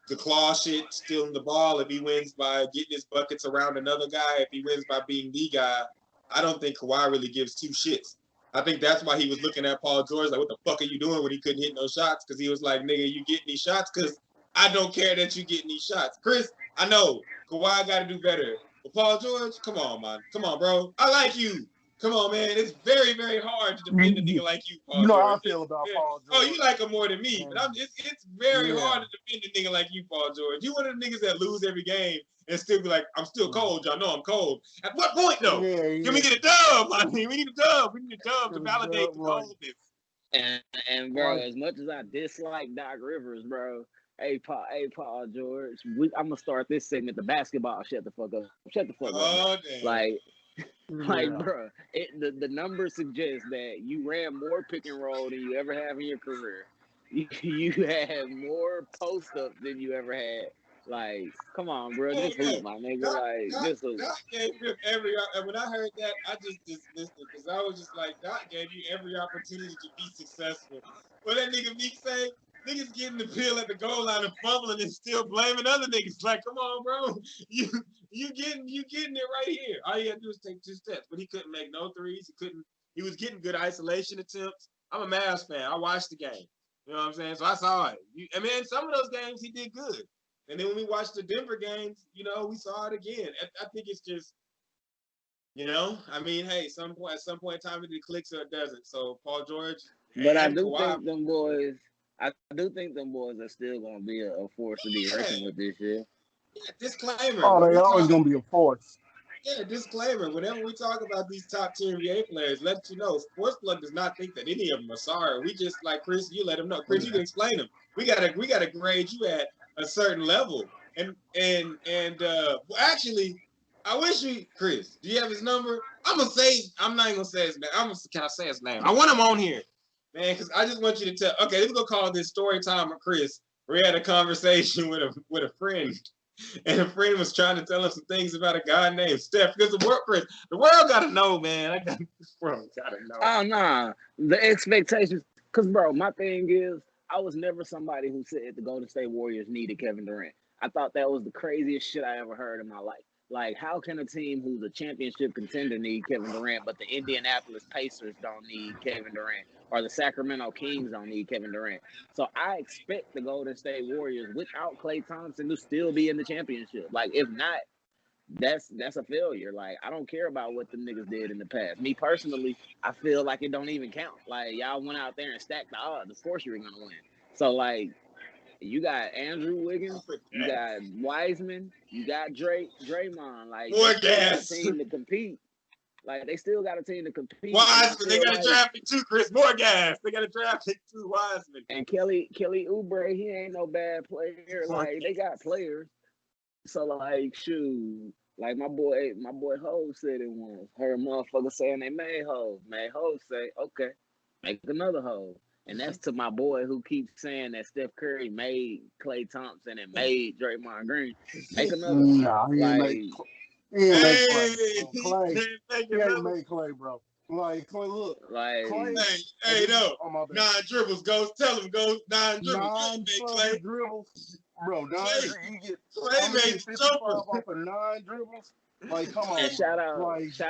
the claw shit, stealing the ball, if he wins by getting his buckets around another guy, if he wins by being the guy, I don't think Kawhi really gives two shits. I think that's why he was looking at Paul George like, what the fuck are you doing when he couldn't hit no shots? Because he was like, nigga, you getting these shots? Because I don't care that you getting these shots. Chris, I know Kawhi got to do better. But Paul George, come on, man. Come on, bro. I like you. Come on, man. It's very, very hard to defend a nigga like you, Paul You know how George. I feel about Yeah. Paul Oh, George. you like him more than me, but it's very Yeah. hard to defend a nigga like you, Paul George. You one of the niggas that lose every game and still be like, I'm still cold. Y'all know I'm cold. At what point, though? Yeah. Can we get a dub? I mean, we need a dub. We need a dub to Get a validate dub, the right. coldness. And bro, Right. as much as I dislike Doc Rivers, bro, hey Paul George, I'm gonna start this segment. The basketball, shut the fuck up, Oh, bro. damn. Like, bro, the numbers suggest that you ran more pick and roll than you ever have in your career. You had more post ups than you ever had. Like, come on, bro, just hoop, my nigga. Like, just hoop. Doc gave him every. And when I heard that, I just dismissed it because I was just like, Doc gave you every opportunity to be successful. What that nigga Meek say? Niggas getting the pill at the goal line and fumbling and still blaming other niggas. Like, come on, bro, you getting it right here. All you gotta do is take 2 steps. But he couldn't make no threes. He couldn't. He was getting good isolation attempts. I'm a Mavs fan. I watched the game. You know what I'm saying? So I saw it. I mean, some of those games he did good. And then when we watched the Denver games, you know, we saw it again. I think it's just, you know, I mean, hey, at some point in time, it clicks or it doesn't. So Paul George, but I do think them boys are still gonna be a force to be reckoned with this year. Yeah, disclaimer. Oh, they always gonna be a force. Yeah, disclaimer. Whenever we talk about these top tier NBA players, let you know, Sportsplug does not think that any of them are sorry. We just like Chris. You let them know. Chris, you can explain them. We gotta grade you at a certain level. And actually, I wish Chris. Do you have his number? I'm not even gonna say his name. Can I say his name? I want him on here, man, because I just want you to tell. Okay, let's go call this story time with Chris. We had a conversation with a friend. And a friend was trying to tell him some things about a guy named Steph. Because the world got to know, man. The world got to know. Oh, nah. The expectations. Because, bro, my thing is, I was never somebody who said the Golden State Warriors needed Kevin Durant. I thought that was the craziest shit I ever heard in my life. Like, how can a team who's a championship contender need Kevin Durant, but the Indianapolis Pacers don't need Kevin Durant, or the Sacramento Kings don't need Kevin Durant? So I expect the Golden State Warriors, without Klay Thompson, to still be in the championship. Like, if not, that's a failure. Like, I don't care about what the niggas did in the past. Me personally, I feel like it don't even count. Like, y'all went out there and stacked the odds. Of course you were gonna win. So, like, you got Andrew Wiggins, you got Wiseman, you got Draymond. Like, more they got gas. a team to compete. Like, they still got a team to compete. Wiseman, they got a draft pick too, Chris. More gas. They got a draft pick too, Wiseman. And Kelly Oubre, he ain't no bad player. Like, they got players. So, like, shoot. Like, my boy Ho said it once. Heard motherfuckers saying they made Ho. Made Ho say, okay, make another Ho. And that's to my boy who keeps saying that Steph Curry made Klay Thompson and made Draymond Green. Make another. Nah, he ain't made Klay, bro. Like, Klay, look. Like, Klay, no. 9 dribbles, Ghost. Tell him, Ghost. 9 dribbles. 9 dribbles. Bro, you get Klay made 55 off of 9 dribbles. Like, come on. And shout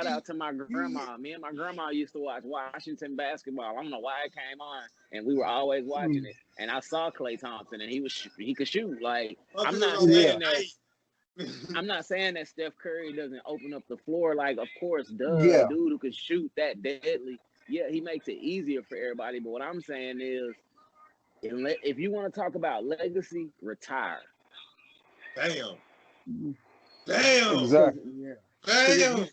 out to my grandma. Me and my grandma used to watch Washington basketball. I don't know why it came on, and we were always watching it. And I saw Klay Thompson, and he could shoot. Like, I'm not saying that Steph Curry doesn't open up the floor. Like, of course, dude who can shoot that deadly. Yeah, he makes it easier for everybody. But what I'm saying is, if you want to talk about legacy, retire. Damn. Exactly. Yeah. Damn.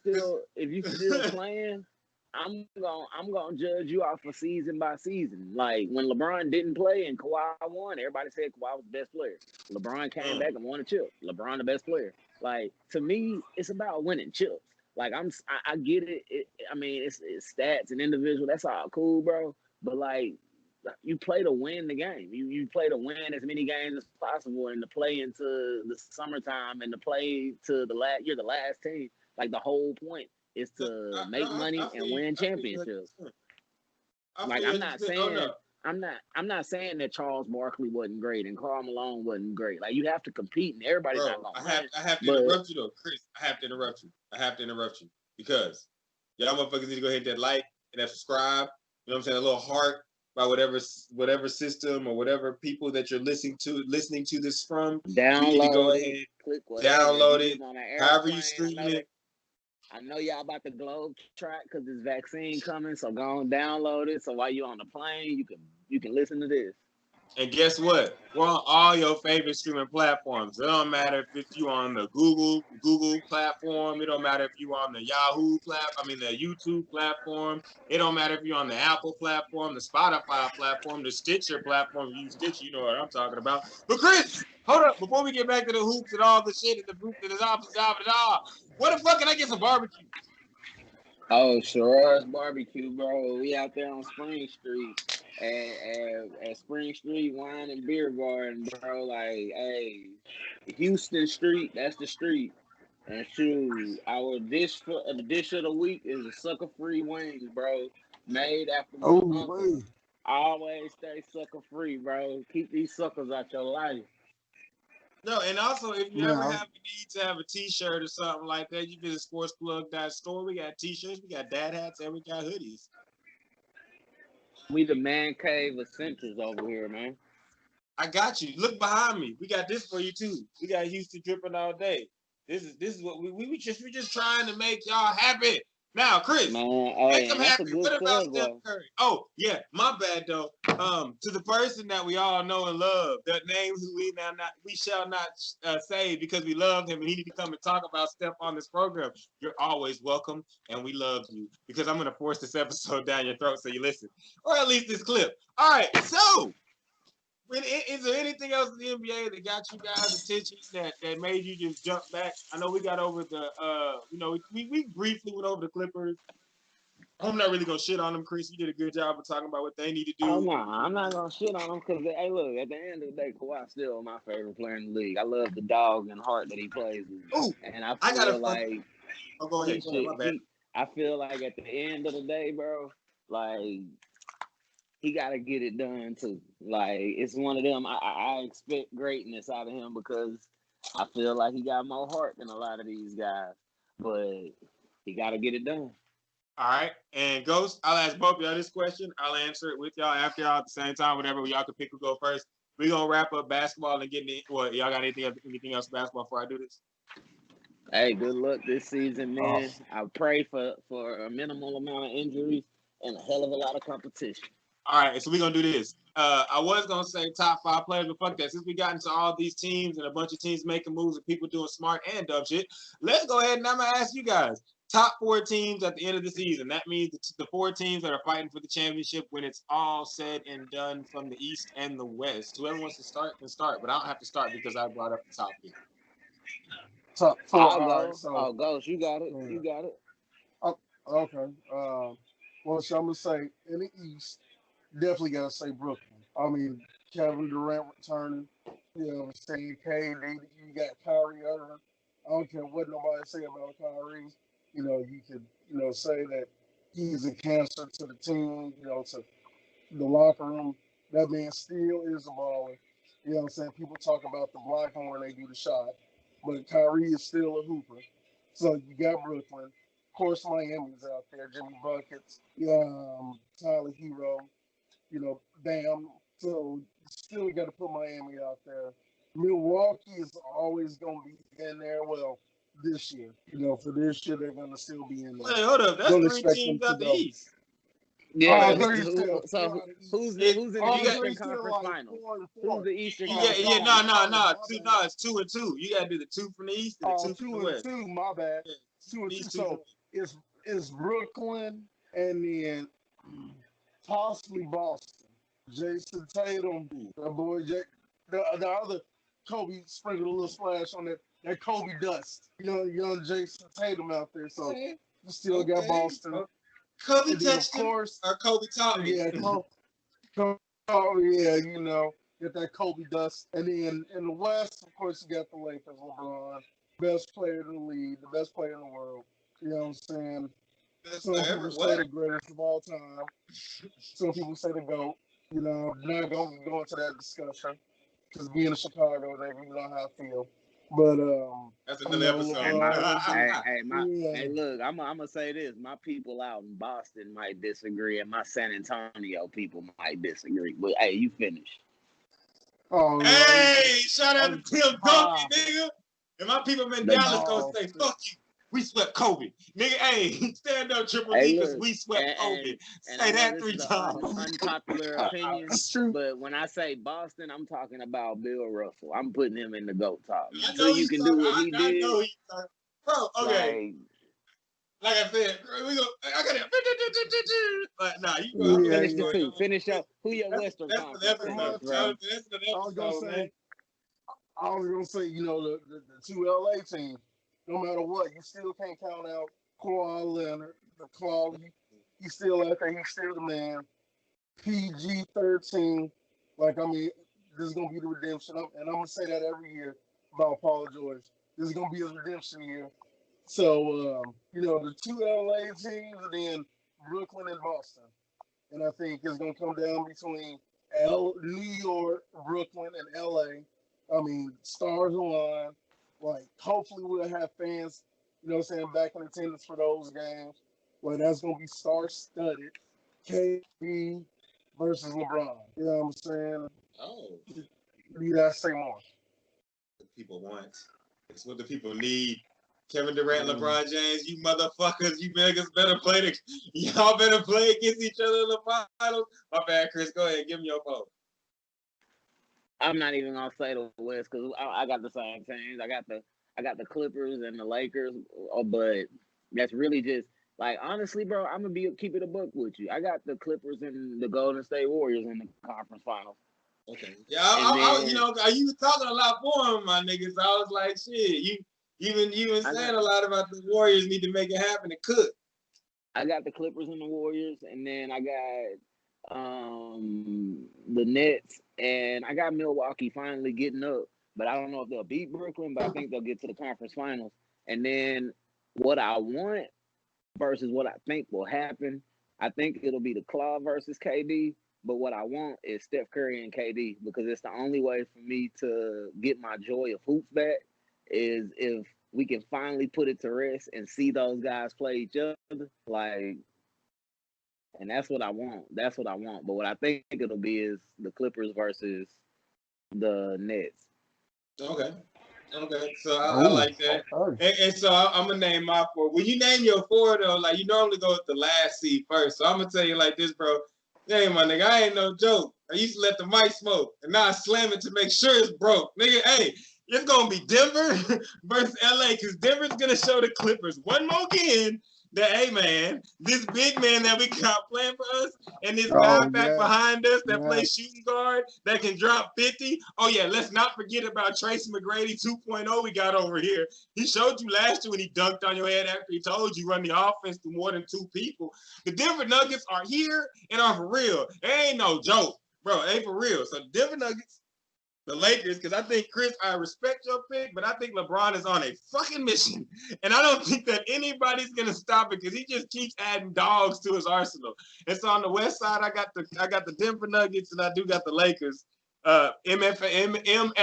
If you still playing, I'm gonna judge you off of season by season. Like, when LeBron didn't play and Kawhi won, everybody said Kawhi was the best player. LeBron came back and won a chip. LeBron the best player. Like, to me, it's about winning chips. Like, I get it. I mean, it's stats and individual. That's all cool, bro. But, like, you play to win the game. You play to win as many games as possible, and to play into the summertime and to play to you're the last team. Like, the whole point is to make money and win championships. Like, I'm not saying that Charles Barkley wasn't great and Karl Malone wasn't great. Like, you have to compete, and everybody's not gonna win. I have to interrupt you though, Chris. I have to interrupt you because y'all motherfuckers need to go hit that like and that subscribe. You know what I'm saying? A little heart by whatever system or whatever people that you're listening to this from. Download you need to go ahead, click download it, however you stream it. I know y'all about the globe track because this vaccine coming, so go and download it. So while you're on the plane, you can listen to this. And guess what? We're on all your favorite streaming platforms. It don't matter if you on the Google platform. It don't matter if you on the the YouTube platform. It don't matter if you're on the Apple platform, the Spotify platform, the Stitcher platform. You Stitcher, you know what I'm talking about. But Chris, hold up. Before we get back to the hoops and all the shit and the group that is opposite, where the fuck can I get some barbecue? Oh, Sherrod's Barbecue, bro. We out there on Spring Street. at Spring Street Wine and Beer Garden, bro. Like, hey, Houston Street, that's the street. And shoot, our the dish of the week is a sucker free wings, bro. Made after my Oh, uncle. wait. Always stay sucker free, bro. Keep these suckers out your life. No, and also if you ever Man, have a need to have a T-shirt or something like that, you visit sportsplug.store. We got T-shirts, we got dad hats, and we got hoodies. We the man cave essentials over here, man. I got you. Look behind me. We got this for you too. We got Houston dripping all day. This is what we just trying to make y'all happy. Now, Chris, Man, make hey, them and that's a happy. What good about plug, Steph boy. Curry? Oh, yeah, my bad though. To the person that we all know and love, that name who we shall not say because we love him and he need to come and talk about Steph on this program. You're always welcome, and we love you because I'm gonna force this episode down your throat so you listen, or at least this clip. All right, so. Is there anything else in the NBA that got you guys' attention that made you just jump back? I know we got over the we briefly went over the Clippers. I'm not really gonna shit on them, Chris. You did a good job of talking about what they need to Oh do. no, I'm not gonna shit on him because hey, look, at the end of the day, Kawhi's still my favorite player in the league. I love the dog and heart that he plays with, Oh, and I I got a feel fun. like Oh, go ahead. My bad. I feel like at the end of the day, bro, like he got to get it done too. Like it's one of them. I expect greatness out of him because I feel like he got more heart than a lot of these guys, but he got to get it done. All right, and Ghost, I'll ask both of y'all this question. I'll answer it with y'all after y'all at the same time, whatever. Y'all can pick who go first. We're gonna wrap up basketball and get into what y'all got anything else basketball before I do this? Hey, good luck this season, man. I pray for a minimal amount of injuries and a hell of a lot of competition. All right, so we're gonna do this. I was gonna say top 5 players, but fuck that. Since we got into all these teams and a bunch of teams making moves and people doing smart and dumb shit, let's go ahead and I'm gonna ask you guys top 4 teams at the end of the season. That means the 4 teams that are fighting for the championship when it's all said and done from the East and the West. Whoever wants to start can start, but I don't have to start because I brought up the top here. Top 4. I'll go. Right, so, Oh, Ghost, you got it. Yeah. You got it. Okay. Well, so I'm gonna say in the East, definitely gotta say Brooklyn. I mean, Kevin Durant returning. You know what I'm saying? KD, you got Kyrie Irving. I don't care what nobody say about Kyrie. You know, you could, say that he's a cancer to the team, to the locker room. That man still is a baller. You know what I'm saying? People talk about the block when they do the shot, but Kyrie is still a hooper. So you got Brooklyn. Of course, Miami's out there. Jimmy Buckets, Tyler Hero, Bam. So still got to put Miami out there. Milwaukee is always going to be in there. Well, this year, for this year, they're going to still be in there. Wait, hold up. That's Don't 3 expect teams them out to the go. East. Yeah. So Who's in the Eastern Conference like Finals? 4 and 4. Who's the Eastern Yeah, Conference yeah, Finals? no, it's 2 and 2. You gotta do the 2 from the East and the 2 from the West. 2 and 2. My bad. Yeah, 2 and 2. these So it's Brooklyn and then possibly Boston. Jason Tatum, that boy, the other Kobe sprinkled a little splash on that Kobe dust. Young Jason Tatum out there. So you still got Boston. Kobe And then, touched of course, him, or Kobe taught me. yeah, yeah, get that Kobe dust. And then in the West, of course, you got the Lakers, LeBron, best player in the league, the best player in the world. You know what I'm saying? Some people say the greatest of all time. Some people say the GOAT. I'm not going to go into that discussion because being in Chicago, they really know how I feel. But that's another episode. Hey, look, I'm gonna say this. My people out in Boston might disagree, and my San Antonio people might disagree. But hey, you finish. Oh, hey, shout out to Tim Duncan, nigga. And my people in Dallas gonna say, "Fuck you." We swept Kobe. Nigga, hey, stand up, Triple D, because we swept Kobe. Say that 3 times. Unpopular opinion. But when I say Boston, I'm talking about Bill Russell. I'm putting him in the GOAT talk. Until you can do what he did. I know he's talking. Bro, okay. Like I said, we go. I got it. But nah, you go. Finish the 2. Finish up. Who your Western Conference? That's the episode, I was gonna say, the 2 LA teams. No matter what, you still can't count out Kawhi Leonard. The Claw, he's still out there. He's still the man. PG-13. Like, I mean, this is gonna be the redemption, and I'm gonna say that every year about Paul George. This is gonna be his redemption year. So, the two LA teams, and then Brooklyn and Boston. And I think it's going to come down between New York, Brooklyn, and LA. I mean, stars align. Like, hopefully we'll have fans, back in attendance for those games. Well, that's going to be star-studded. KD versus LeBron. You know what I'm saying? Oh. Need I say more? What people want. It's what the people need. Kevin Durant, LeBron James, you motherfuckers, you niggas better play y'all better play against each other in the finals. My bad, Chris. Go ahead, give me your vote. I'm not even gonna say the West because I got the same teams. I got the Clippers and the Lakers, but that's really just like honestly, bro. I'm gonna keep it a buck with you. I got the Clippers and the Golden State Warriors in the conference finals. Okay. Yeah, I you was talking a lot for him, my niggas. I was like, shit, you been saying a lot about the Warriors need to make it happen. It could. I got the Clippers and the Warriors, and then I got the Nets, and I got Milwaukee finally getting up. But I don't know if they'll beat Brooklyn, but I think they'll get to the conference finals. And then what I want versus what I think will happen, I think it'll be the Claw versus KD. But what I want is Steph Curry and KD because it's the only way for me to get my joy of hoops back is if we can finally put it to rest and see those guys play each other. Like, and that's what I want. That's what I want. But what I think it'll be is the Clippers versus the Nets. Okay. So I like that. And so I'm gonna name my four. When you name your four though, like you normally go with the last seed first. So I'm gonna tell you like this, bro. Hey, my nigga, I ain't no joke. I used to let the mic smoke, and now I slam it to make sure it's broke. Nigga, hey, it's going to be Denver versus LA, because Denver's going to show the Clippers one more again that, hey, man, this big man that we got playing for us and this guy back behind us that plays shooting guard that can drop 50. Oh, yeah, let's not forget about Tracy McGrady 2.0 we got over here. He showed you last year when he dunked on your head after he told you run the offense through more than two people. The Denver Nuggets are here and are for real. It ain't no joke, bro. It ain't for real. So the Denver Nuggets, the Lakers, because I think, Chris, I respect your pick, but I think LeBron is on a fucking mission. And I don't think that anybody's going to stop it because he just keeps adding dogs to his arsenal. And so on the west side, I got the Denver Nuggets and I do got the Lakers. MFFL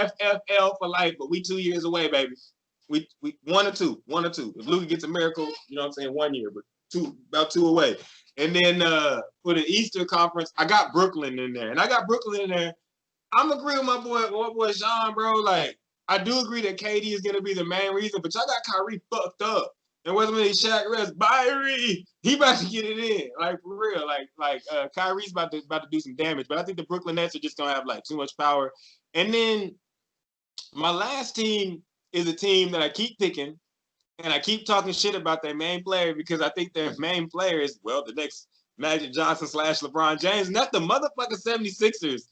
for life, but we 2 years away, baby. We 1 or 2. If Luka gets a miracle, you know what I'm saying, 1 year, but about two away. And then for the Eastern Conference, I got Brooklyn in there. And I got Brooklyn in there. I'm agreeing with my boy Sean, bro. Like, I do agree that KD is gonna be the main reason, but y'all got Kyrie fucked up. And wasn't really Shaq rest. Byrie, he about to get it in, like for real. Like Kyrie's about to do some damage. But I think the Brooklyn Nets are just gonna have like too much power. And then my last team is a team that I keep picking, and I keep talking shit about their main player because I think their main player is, well, the next Magic Johnson / LeBron James, and that's the motherfucking 76ers.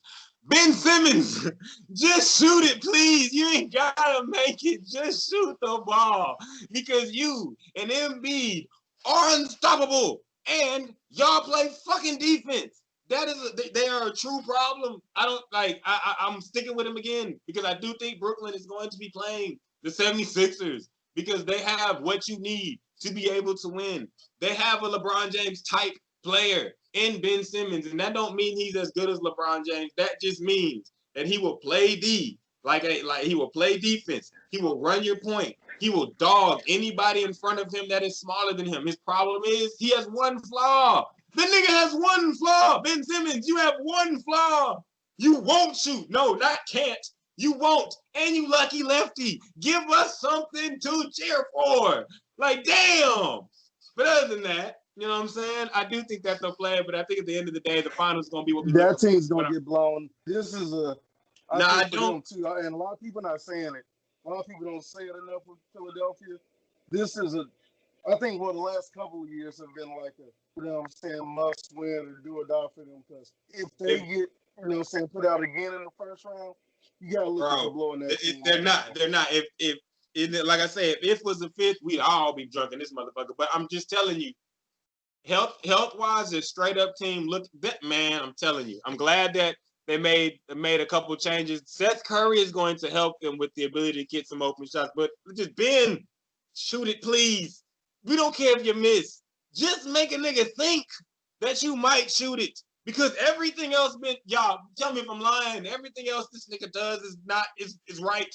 Ben Simmons, just shoot it, please. You ain't gotta make it. Just shoot the ball because you and Embiid are unstoppable, and y'all play fucking defense. They are a true problem. I'm sticking with him again because I do think Brooklyn is going to be playing the 76ers because they have what you need to be able to win. They have a LeBron James type player in Ben Simmons, and that don't mean he's as good as LeBron James. That just means that he will play D, like he will play defense. He will run your point. He will dog anybody in front of him that is smaller than him. His problem is he has one flaw. The nigga has one flaw. Ben Simmons, you have one flaw. You won't shoot. No, not can't. You won't. And you lucky lefty. Give us something to cheer for. Like, damn. But other than that, you know what I'm saying? I do think that they'll play, but I think at the end of the day, the finals is going to be what we that team's going to get blown. This is I don't. Too, and a lot of people not saying it. A lot of people don't say it enough with Philadelphia. This is I think the last couple of years have been like must win or do or die for them because if they get, put out again in the first round, you got to look at the blowing that team. They're not. If like I said, if it was the fifth, we'd all be drunk in this motherfucker. But I'm just telling you, health wise, this straight up team. Look, that man, I'm telling you, I'm glad that they made a couple changes. Seth Curry is going to help them with the ability to get some open shots. But just Ben, shoot it, please. We don't care if you miss. Just make a nigga think that you might shoot it. Because everything else, y'all, tell me if I'm lying. Everything else this nigga does is right.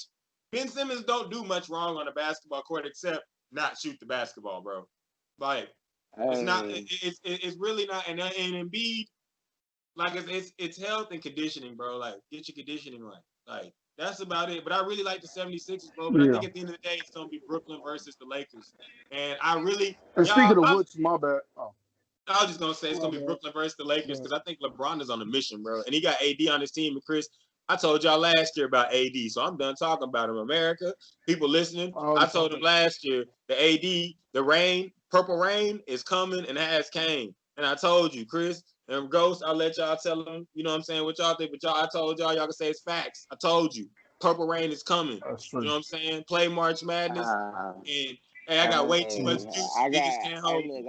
Ben Simmons don't do much wrong on a basketball court except not shoot the basketball, bro. Like, it's not. It's really not. And Embiid, like it's health and conditioning, bro. Like, get your conditioning right. Like, that's about it. But I really like the 76ers, bro. But I think at the end of the day, it's gonna be Brooklyn versus the Lakers. And I really, And speaking of which, my bad. Oh. I was just gonna say it's gonna be Brooklyn versus the Lakers because I think LeBron is on a mission, bro. And he got AD on his team. And Chris, I told y'all last year about AD, so I'm done talking about him. America, people listening, I told them last year the AD, the rain, purple rain is coming and has came. And I told you, Chris and Ghost, I'll let y'all tell them, you know what I'm saying, what y'all think, but I told y'all can say it's facts. I told you, purple rain is coming. You know what I'm saying? Play March Madness. And hey, I got way too much juice. Niggas can't hold look,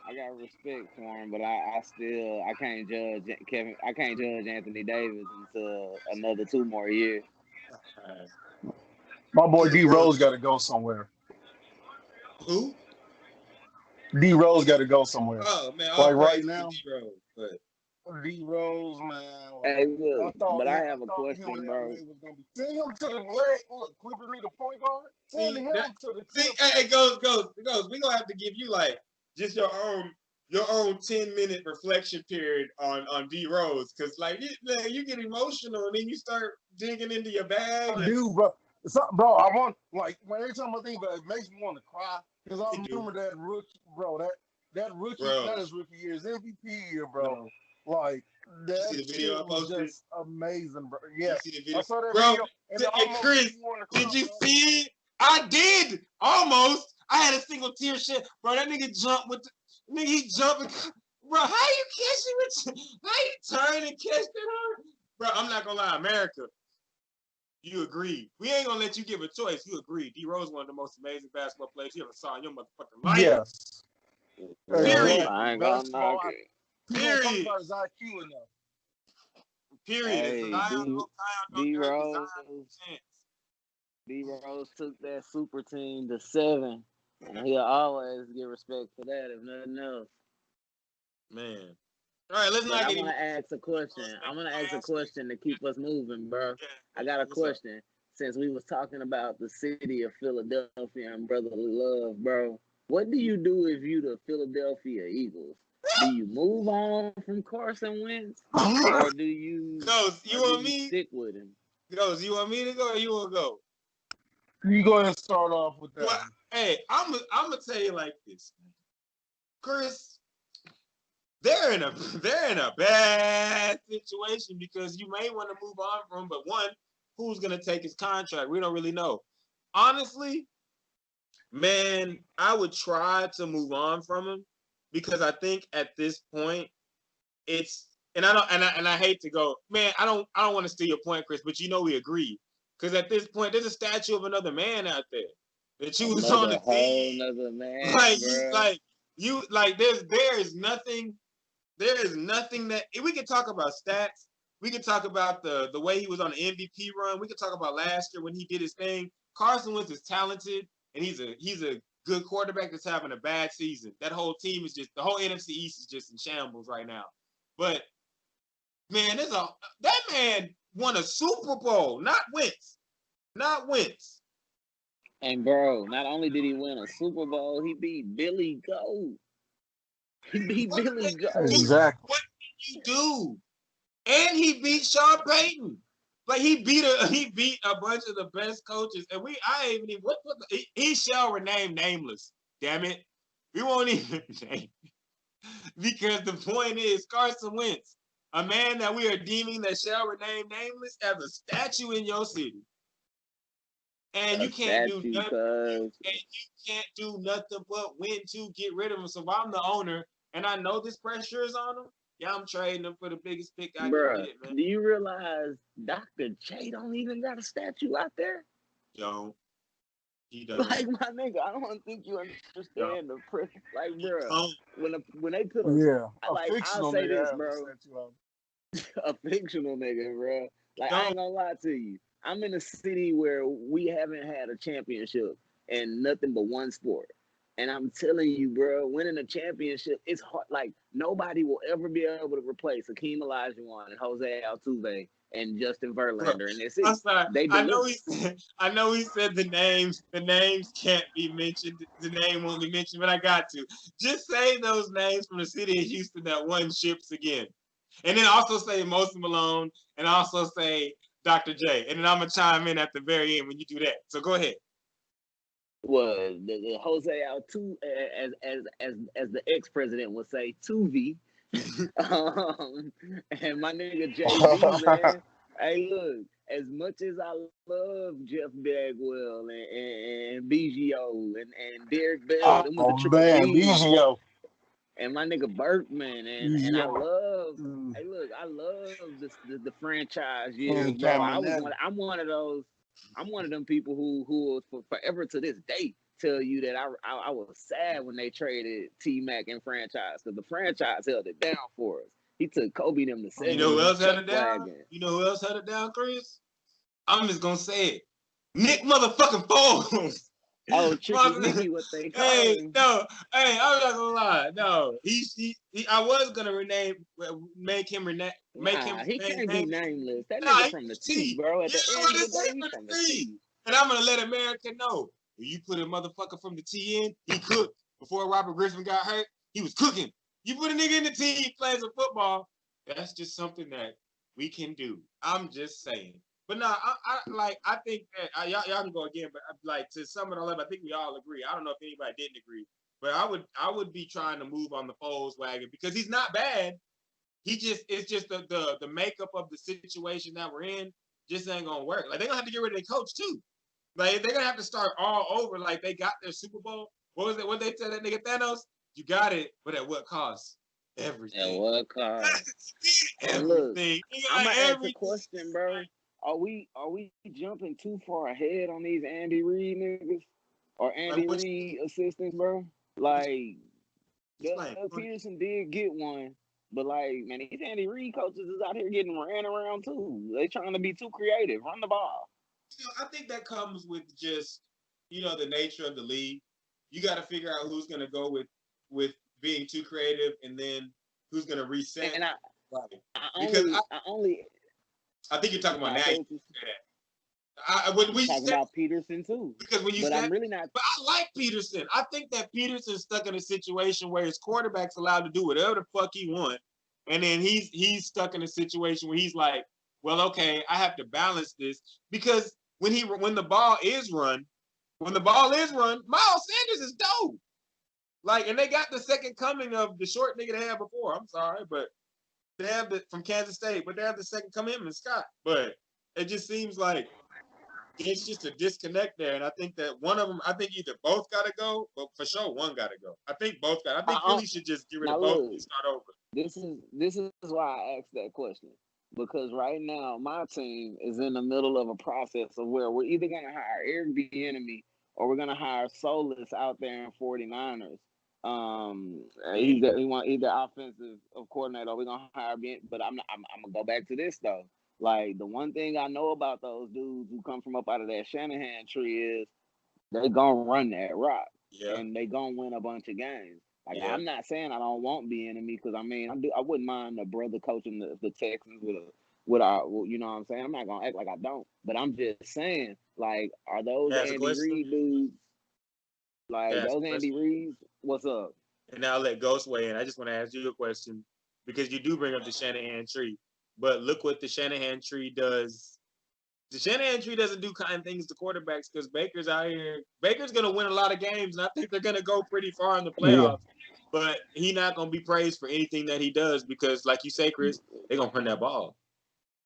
I got respect for him, but I can't judge Kevin. I can't judge Anthony Davis until another 2 more years. My boy D Rose got to go somewhere. Who? D Rose got to go somewhere. Oh man, like right now. D Rose, but D Rose, man. Hey, look, I have a question, bro. Send him to the leg. Look, Clippers need a point guard. Send him to the. Hey, goes. We gonna have to give you like just your own 10-minute reflection period on D Rose, because like you get emotional and then you start digging into your bag. I do, bro. Bro, I want like every time I think about it, it makes me want to cry because I remember that rookie, bro. That rookie, not his rookie year, his MVP year, bro. Like that shit was just amazing, bro. Yeah, I saw that video. And Chris, did you see it? I did almost. I had a single tear shed, bro. That nigga jumped with the nigga. He jumping, bro. How you catch it? How you turn and catch that? Bro, I'm not gonna lie, America. You agree. We ain't gonna let you give a choice. You agree. D Rose one of the most amazing basketball players you ever saw in your motherfucking life. Yes. Period. I ain't gonna knock it. Period. About his IQ enough. Period. D Rose took that super team to 7, and he'll always get respect for that, if nothing else. Man. All right, let's not get. I'm gonna ask a question to keep us moving, bro. I got a question. Since we was talking about the city of Philadelphia and brotherly love, bro, what do you do if you the Philadelphia Eagles? Do you move on from Carson Wentz, or do you? Stick with him? Ghost, you want me to go, or you want to go? You go ahead and start off with that. Well, hey, I'm gonna tell you like this, Chris. They're in a bad situation because you may want to move on from him, but one, who's gonna take his contract? We don't really know. Honestly, man, I would try to move on from him because I think at this point it's I hate to go, man. I don't want to steal your point, Chris, but you know we agree because at this point there's a statue of another man out there that you was on the team. Another man, there is nothing. There is nothing that we can talk about stats. We can talk about the way he was on the MVP run. We can talk about last year when he did his thing. Carson Wentz is talented, and he's a good quarterback that's having a bad season. That whole team is the whole NFC East is just in shambles right now. But man, that man won a Super Bowl, not Wentz. And bro, not only did he win a Super Bowl, he beat Billy Goat. Billy Goat. Exactly. What did you do? And he beat Sean Payton. Like he beat a bunch of the best coaches. And he shall remain nameless. Damn it. We won't even name because the point is Carson Wentz, a man that we are deeming that shall remain nameless, as a statue in your city. And you can't do nothing. And you can't do nothing but win to get rid of him. So if I'm the owner and I know this pressure is on him, yeah, I'm trading him for the biggest pick I can get, man. Do you realize Dr. J don't even got a statue out there? Yo. He doesn't. Like my nigga, I don't think you understand the pressure. Like, bro, when they put a like, I'll fictional say nigga this, have bro. said 2 hours. A fictional nigga, bro. Like, I ain't gonna lie to you. I'm in a city where we haven't had a championship in nothing but one sport. And I'm telling you, bro, winning a championship, it's hard. Like, nobody will ever be able to replace Hakeem Olajuwon and Jose Altuve and Justin Verlander in their city. I'm sorry. They I know he said the names can't be mentioned. The name won't be mentioned, but I got to. Just say those names from the city of Houston that won ships again. And then also say Moses Malone and also say Dr. J. And then I'm gonna chime in at the very end when you do that. So go ahead. Well, the Jose Altuve, as the ex-president would say, 2V. And my nigga JB, man. Hey, look, as much as I love Jeff Bagwell and BGO and Derek Bell, them with the triple B's, and my nigga Berkman, and I love. Hey, look, I love the franchise years, bro. I'm one of those. I'm one of them people who will forever to this day tell you that I was sad when they traded T-Mac and franchise, because the franchise held it down for us. He took Kobe them to 70s. You know who else held it down? You know who else held it down, Chris? I'm just gonna say it. Nick motherfucking Foles. Oh, Tricky Nicky, what they call him. I'm not gonna lie. No, he I was gonna make him He can't be nameless. That nigga from the T, bro. At the end of the day, he's from the T. And I'm gonna let America know. When you put a motherfucker from the T in, he cooked. Before Robert Griffin got hurt, he was cooking. You put a nigga in the T, he plays some football. That's just something that we can do. I'm just saying. But no, I think that y'all can go again. But like, to sum it all up, I think we all agree. I don't know if anybody didn't agree, but I would be trying to move on the Foles wagon because he's not bad. It's just the makeup of the situation that we're in just ain't gonna work. Like, they're gonna have to get rid of their coach too. Like, they're gonna have to start all over. Like, they got their Super Bowl. What was it? What they tell that nigga Thanos? You got it, but at what cost? Everything. At what cost? Everything. Look, I'm gonna ask a question, bro. Are we jumping too far ahead on these Andy Reid niggas or Andy Reid assistants, bro? Like, Doug Peterson did get one, but like, man, these Andy Reid coaches is out here getting ran around too. They trying to be too creative. Run the ball. I think that comes with just, the nature of the league. You got to figure out who's going to go with being too creative, and then who's going to reset. And I think you're talking about now. We talking about Peterson too. Because when you I'm really not. But I like Peterson. I think that Peterson's stuck in a situation where his quarterback's allowed to do whatever the fuck he wants, and then he's stuck in a situation where he's like, well, okay, I have to balance this, because when the ball is run, Miles Sanders is dope. Like, and they got the second coming of the short nigga they had before. I'm sorry, but they have from Kansas State, but they have the second coming in Scott. But it just seems like it's just a disconnect there. And I think that one of them, I think either both got to go, but for sure one got to go. I think both got. I think Philly should just get rid of both and start over. This is why I asked that question. Because right now, my team is in the middle of a process of where we're either going to hire Eric Bieniemy or we're going to hire Solis out there in 49ers. He want either offensive coordinator or we're going to hire Ben. But I'm going to go back to this, though. Like, the one thing I know about those dudes who come from up out of that Shanahan tree is they going to run that rock. Yeah. And they going to win a bunch of games. Like, yeah. I'm not saying I don't want Bieniemy, because I wouldn't mind a brother coaching the Texans with our, you know what I'm saying? I'm not gonna act like I don't, but I'm just saying, like, are those Andy Reid dudes? Like, those Andy Reids? What's up? And now I'll let Ghost weigh in. I just want to ask you a question, because you do bring up the Shanahan tree, but look what the Shanahan tree does. The Shanahan tree doesn't do kind things to quarterbacks, because Baker's out here. Baker's going to win a lot of games, and I think they're going to go pretty far in the playoffs. Yeah. But he's not going to be praised for anything that he does, because, like you say, Chris, they're going to run that ball.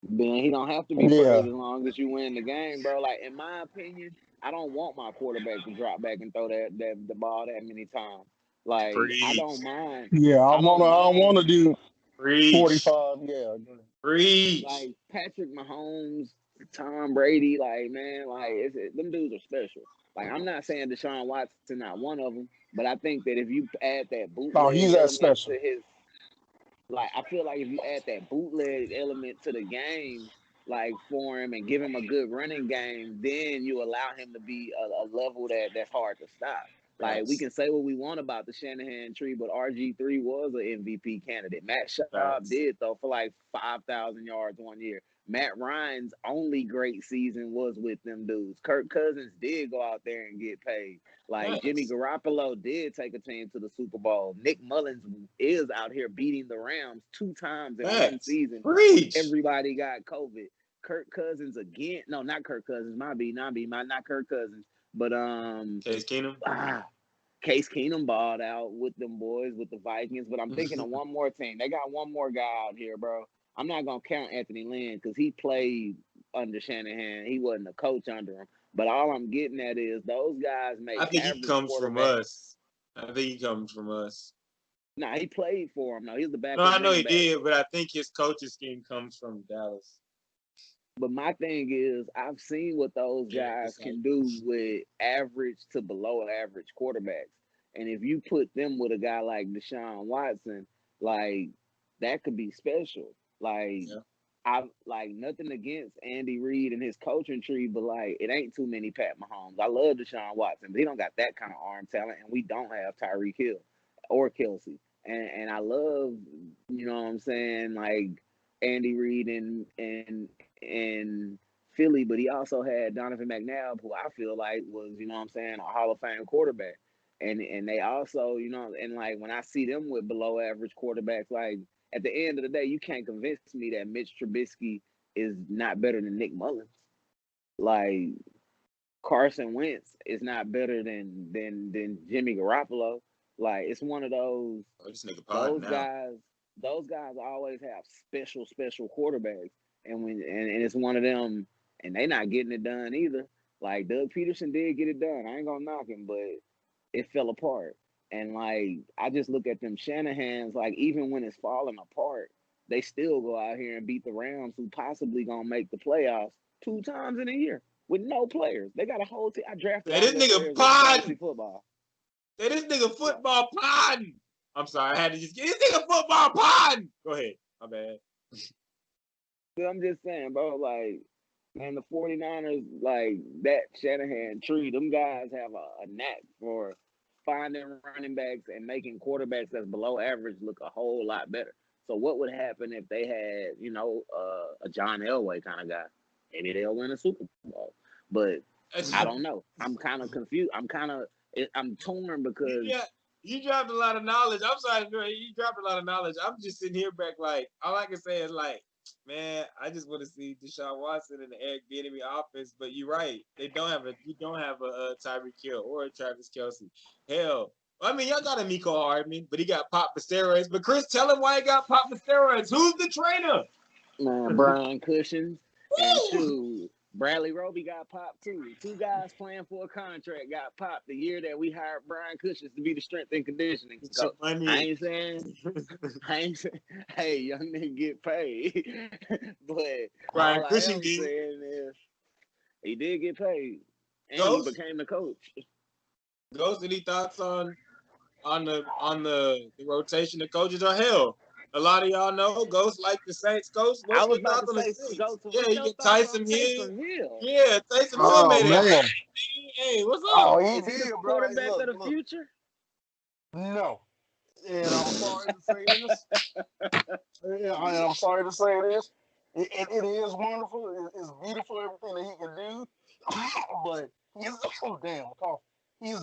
Ben, he don't have to be praised as long as you win the game, bro. Like, in my opinion, I don't want my quarterback to drop back and throw the ball that many times. Like, I don't mind. Yeah, I don't want to do 45. Yeah. Preach. Like, Patrick Mahomes, Tom Brady, like, man, like, them dudes are special. Like, I'm not saying Deshaun Watson not one of them, but I think that if you add that No, bootleg he's that element special. to his, like, I feel like if you add that bootleg element to the game, like, for him and give him a good running game, then you allow him to be a level that's hard to stop. Like, we Facts. can say what we want about the Shanahan tree, but RG3 was an MVP candidate. Matt Schaub Facts. did, though, for like 5,000 yards one year. Matt Ryan's only great season was with them dudes. Kirk Cousins did go out there and get paid. Like, Jimmy Facts. Garoppolo did take a team to the Super Bowl. Nick Mullins is out here beating the Rams 2 times in one Facts. season. Preach. Everybody got COVID. Kirk Cousins again. No, not Kirk Cousins. Not Kirk Cousins. But Case Keenum. Case Keenum balled out with them boys, with the Vikings. But I'm thinking of one more team. They got one more guy out here, bro. I'm not gonna count Anthony Lynn because he played under Shanahan. He wasn't a coach under him. But all I'm getting at is those guys make I think he average comes from quarterbacks. us. I think he comes from us. Nah, he played for him. No, he was the backup. No, I know he running back. did, but I think his coaching scheme comes from Dallas. But my thing is, I've seen what those guys can do with average to below average quarterbacks. And if you put them with a guy like Deshaun Watson, like, that could be special. Like, Yeah. I'm like, nothing against Andy Reid and his coaching tree, but like, it ain't too many Pat Mahomes. I love Deshaun Watson, but he don't got that kind of arm talent, and we don't have Tyreek Hill or Kelsey. And I love, you know what I'm saying, like Andy Reid and Philly, but he also had Donovan McNabb, who I feel like was, you know what I'm saying, a Hall of Fame quarterback. And they also, you know, and like when I see them with below average quarterbacks, like at the end of the day, you can't convince me that Mitch Trubisky is not better than Nick Mullins. Like, Carson Wentz is not better than Jimmy Garoppolo. Like, it's one of those. This nigga pod now. Those guys always have special quarterbacks, and it's one of them, and they not getting it done either. Like, Doug Peterson did get it done. I ain't gonna knock him, but it fell apart. And like, I just look at them Shanahans, like, even when it's falling apart, they still go out here and beat the Rams, who possibly gonna make the playoffs 2 times in a year with no players. They got a whole team. I drafted all this their nigga players in pod. fantasy football. This nigga football pod. I'm sorry, I had to just get this nigga football pod. Go ahead. My bad. I'm just saying, bro, like, man, the 49ers, like, that Shanahan tree, them guys have a knack for finding running backs and making quarterbacks that's below average look a whole lot better. So what would happen if they had, you know, a John Elway kind of guy? Maybe they'll win a Super Bowl. But I don't know. I'm kind of confused. I'm torn because you dropped a lot of knowledge. I'm sorry, you dropped a lot of knowledge. I'm just sitting here back like, all I can say is like, man, I just want to see Deshaun Watson and the Eric Bieniemy offense. But you're right, you don't have a Tyreek Hill or a Travis Kelsey. Hell, I mean, y'all got a Miko Hardman, but he got popped for steroids. But Chris, tell him why he got popped for steroids. Who's the trainer? Brian Cushing and shoot. Bradley Roby got popped too. 2 guys playing for a contract got popped the year that we hired Brian Cushing to be the strength and conditioning coach. I ain't saying, hey, young nigga get paid. But Brian all Cushing I am saying is he did get paid. And Ghost? he became the coach. Ghost, any thoughts on the rotation of coaches? Or hell, a lot of y'all know Ghost like the Saints. Ghost, what's your thoughts on the Saints? Yeah, you get Tyson Hill. Yeah, Tyson Hill made it. Hey, what's up? Oh, he Is he did, the bro. quarterback of the future? No. And I'm sorry to say this. I'm sorry to say this. It is wonderful. It's beautiful, everything that he can do. But he's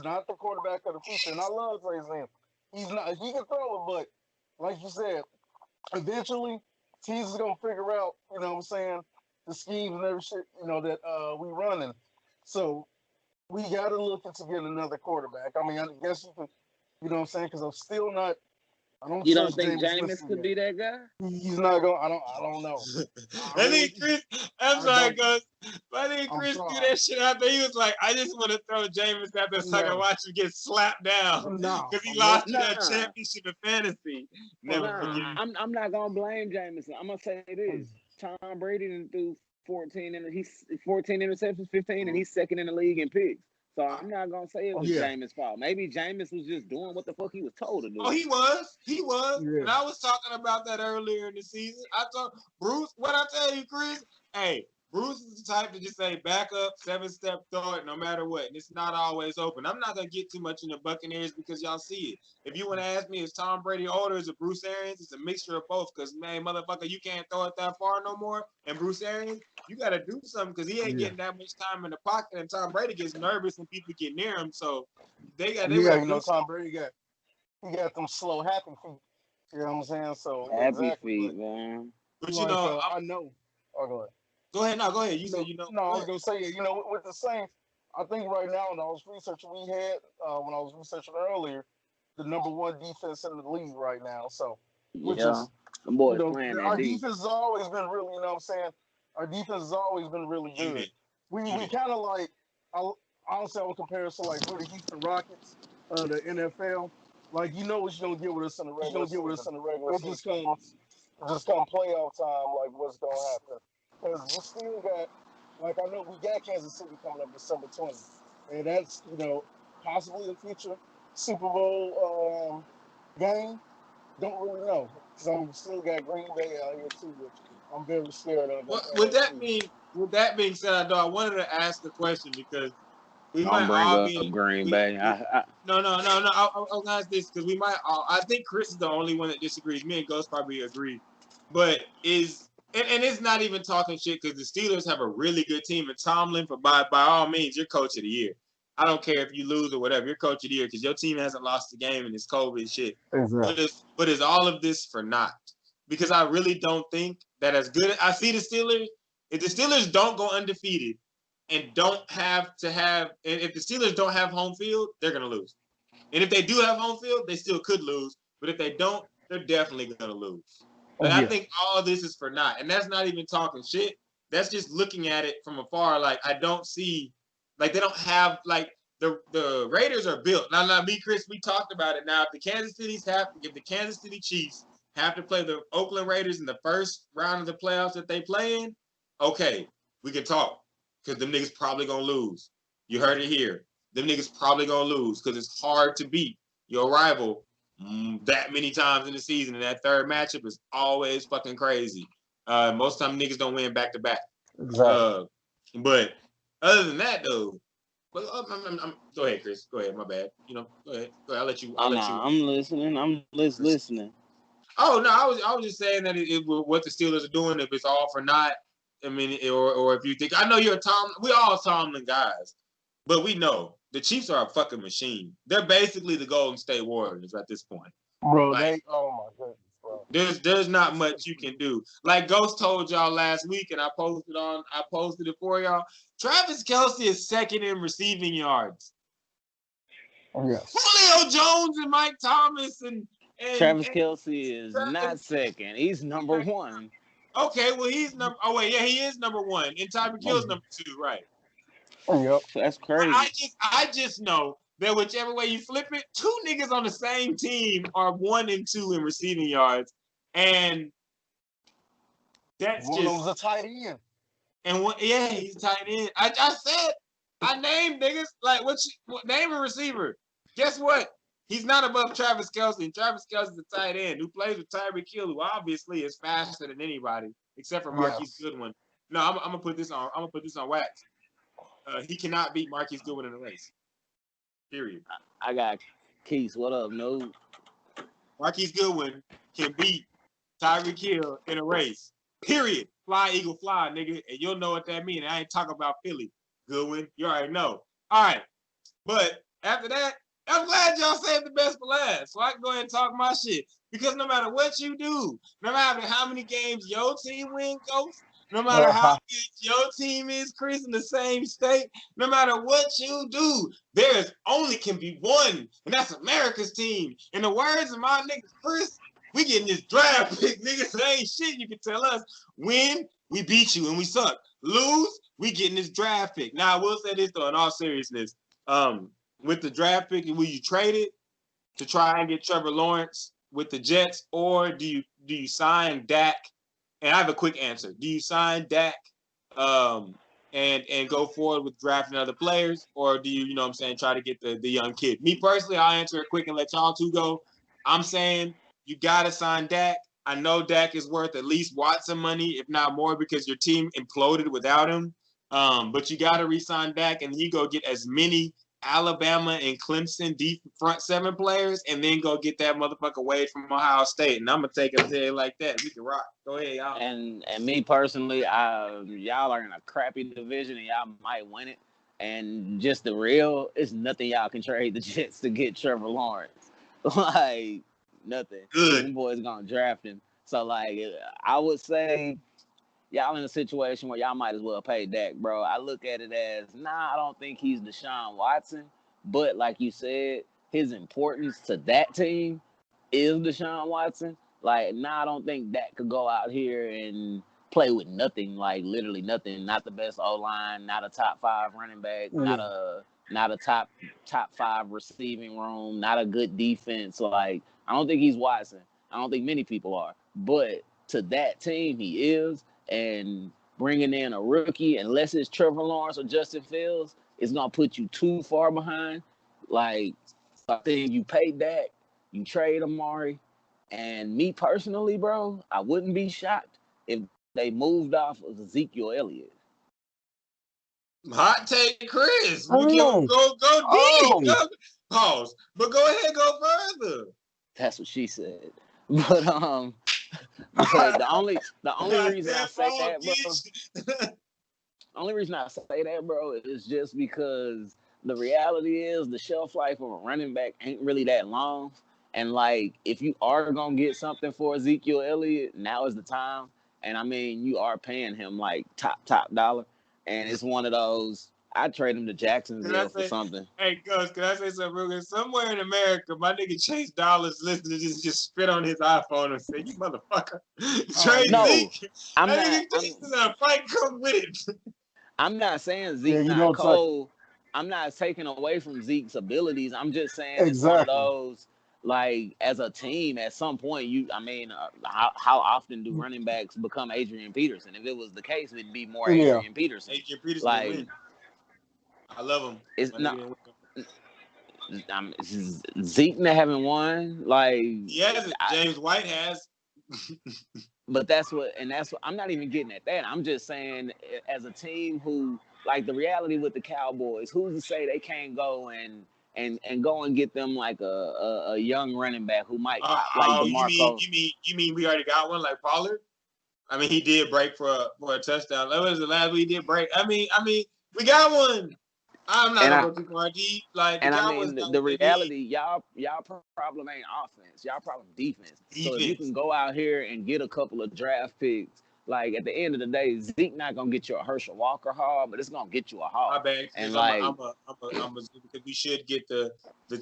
not the quarterback of the future. And I love Tyson. He's not. He can throw it, but like you said, eventually teams is gonna figure out, you know what I'm saying, the schemes and every shit, you know, that we running. So we gotta look into getting another quarterback. I mean, I guess you can, you know what I'm saying, because I'm still not. You don't think Jameis could be that guy? He's not going. I don't know. I think Chris. I'm sorry, Gus. I think Chris threw that shit out there. He was like, "I just want to throw Jameis out there so I can watch him get slapped down because he lost that championship in fantasy." I'm not gonna blame Jameis. I'm gonna say this: Tom Brady threw 14 interceptions, 15, and he's second in the league in picks. So I'm not gonna say it was Jameis' fault. Maybe Jameis was just doing what the fuck he was told to do. Oh, he was. Yeah. And I was talking about that earlier in the season. I told Bruce, what I tell you, Chris, hey, Bruce is the type to just say back up, 7-step, throw it no matter what. And it's not always open. I'm not going to get too much in the Buccaneers because y'all see it. If you want to ask me, is Tom Brady older? Is it Bruce Arians? It's a mixture of both because, man, motherfucker, you can't throw it that far no more. And Bruce Arians, you got to do something because he ain't getting that much time in the pocket. And Tom Brady gets nervous when people get near him. So they got Tom Brady got them slow, happy feet. You know what I'm saying? So happy feet, man. But you know, I know. Oh, go ahead. Go ahead. No, go ahead. You said No, I was gonna say, with the Saints, I think right now, when I was researching, when I was researching earlier, the number one defense in the league right now. So, which is, the boys playing our that D. defense has always been really, you know what I'm saying? Our defense has always been really good. We kind of like, honestly, I would compare us to like the Houston Rockets, the NFL. Like, what you're gonna get with us in the regular season. Just come playoff time, like what's gonna happen. Because we still got, like, I know we got Kansas City coming up December 20th, and that's possibly the future Super Bowl game. Don't really know, because we still got Green Bay out here too, which I'm very scared of. Well, with that being said, I wanted to ask the question because we might bring all up be Green Bay. No. I'll ask this because we might all. I think Chris is the only one that disagrees. Me and Ghost probably agree, but and it's not even talking shit because the Steelers have a really good team. And Tomlin, by all means, you're coach of the year. I don't care if you lose or whatever. You're coach of the year because your team hasn't lost a game and it's COVID shit. Exactly. But is all of this for naught? Because I really don't think that as good. I see the Steelers. If the Steelers don't go undefeated and don't have to have, and if the Steelers don't have home field, they're gonna lose. And if they do have home field, they still could lose. But if they don't, they're definitely gonna lose. Like, I think all of this is for naught, and that's not even talking shit. That's just looking at it from afar. Like I don't see, like they don't have like the Raiders are built. Now, me, Chris, we talked about it. Now, if the Kansas City Chiefs have to play the Oakland Raiders in the first round of the playoffs that they play in, okay, we can talk because them niggas probably gonna lose. You heard it here. Them niggas probably gonna lose because it's hard to beat your rival that many times in the season, and that third matchup is always fucking crazy. Most time niggas don't win back to back. Exactly. But other than that, though, go ahead, Chris. Go ahead. My bad. Go ahead. I'll let you. I'm listening. I'm listening. Oh no, I was just saying that what the Steelers are doing, if it's all for naught. I mean, or if you think, I know you're a we all Tomlin guys, but we know the Chiefs are a fucking machine. They're basically the Golden State Warriors at this point. Bro, oh my goodness, bro. There's not much you can do. Like Ghost told y'all last week, and I posted it for y'all. Travis Kelce is second in receiving yards. Yes. Julio Jones and Mike Thomas and Travis Kelce is not second. He's number one. Okay, well he's number. Oh wait, yeah, he is number one. And Tyreek Hill's number 2, right? Yep. That's crazy. I just know that whichever way you flip it, 2 niggas on the same team are 1 and 2 in receiving yards, and that's one of them's a tight end. And he's a tight end. I said I named niggas like name a receiver. Guess what? He's not above Travis Kelce. And Travis Kelce's a tight end who plays with Tyreek Hill, who obviously is faster than anybody, except for Marquise Goodwin. No, I'm gonna put this on. I'm gonna put this on wax. He cannot beat Marquise Goodwin in a race. Period. I got Keith. What up, no? Marquise Goodwin can beat Tyreek Hill in a race. Period. Fly, Eagle, fly, nigga. And you'll know what that means. I ain't talking about Philly. Goodwin, you already know. All right. But after that, I'm glad y'all saved the best for last. So I can go ahead and talk my shit. Because no matter what you do, no matter how many games your team win, Ghost, no matter how good your team is, Chris, in the same state, no matter what you do, there's only can be one, and that's America's team. In the words of my nigga Chris, we getting this draft pick, niggas. There ain't shit you can tell us. Win, we beat you and we suck. Lose, we getting this draft pick. Now, I will say this, though, in all seriousness. With the draft pick, will you trade it to try and get Trevor Lawrence with the Jets, or do you sign Dak? And I have a quick answer. Do you sign Dak and go forward with drafting other players, or do you, what I'm saying, try to get the young kid? Me personally, I'll answer it quick and let y'all two go. I'm saying you gotta sign Dak. I know Dak is worth at least Watson money, if not more, because your team imploded without him. But you gotta re-sign Dak, and you go get as many Alabama and Clemson deep front seven players, and then go get that motherfucker away from Ohio State. And I'm gonna take it there like that. We can rock. Go ahead, y'all. And me personally, y'all are in a crappy division and y'all might win it. And just the real, it's nothing y'all can trade the Jets to get Trevor Lawrence. Like nothing. Good. Them boys gonna draft him. So like, I would say y'all in a situation where y'all might as well pay Dak, bro. I look at it as, I don't think he's Deshaun Watson, but like you said, his importance to that team is Deshaun Watson. Like, I don't think Dak could go out here and play with nothing, like literally nothing. Not the best O-line, not a top 5 running back, not a top 5 receiving room, not a good defense. Like, I don't think he's Watson. I don't think many people are, but to that team, he is. And bringing in a rookie, unless it's Trevor Lawrence or Justin Fields, it's gonna put you too far behind. Like, I think you pay Dak, you trade Amari, and me personally, bro, I wouldn't be shocked if they moved off of Ezekiel Elliott. Hot take, Chris. We can go deep. Go, pause. But go ahead, go further. That's what she said. But the only reason I say that, bro, is just because the reality is the shelf life of a running back ain't really that long. And like, if you are gonna get something for Ezekiel Elliott, now is the time. And I mean, you are paying him like top dollar. And it's one of those, I'd trade him to Jacksonville for something. Hey, Gus, can I say something real good? Somewhere in America, my nigga Chase Dollars listening to just spit on his iPhone and say, "You motherfucker, trade Zeke." A fight come with it. I'm not saying Zeke's not cold. I'm not taking away from Zeke's abilities. I'm just saying it's one of those, like, as a team, at some point, how often do running backs become Adrian Peterson? If it was the case, it'd be more Adrian Peterson. Adrian Peterson like, win. I love him. It's not. Zeke haven't won. Like, yes, James White has. But that's what I'm not even getting at that. I'm just saying, as a team who, like, the reality with the Cowboys, who's to say they can't go and go and get them like a young running back who might like DeMarco. You mean we already got one like Pollard? I mean, he did break for a touchdown. That was the last week he did break. I mean, we got one. I'm not gonna go too far deep. Like, and I mean, the reality, y'all problem ain't offense. Y'all problem defense. So if you can go out here and get a couple of draft picks, like, at the end of the day, Zeke not gonna get you a Herschel Walker haul, but it's gonna get you a haul. My bad. And I'm because we should get the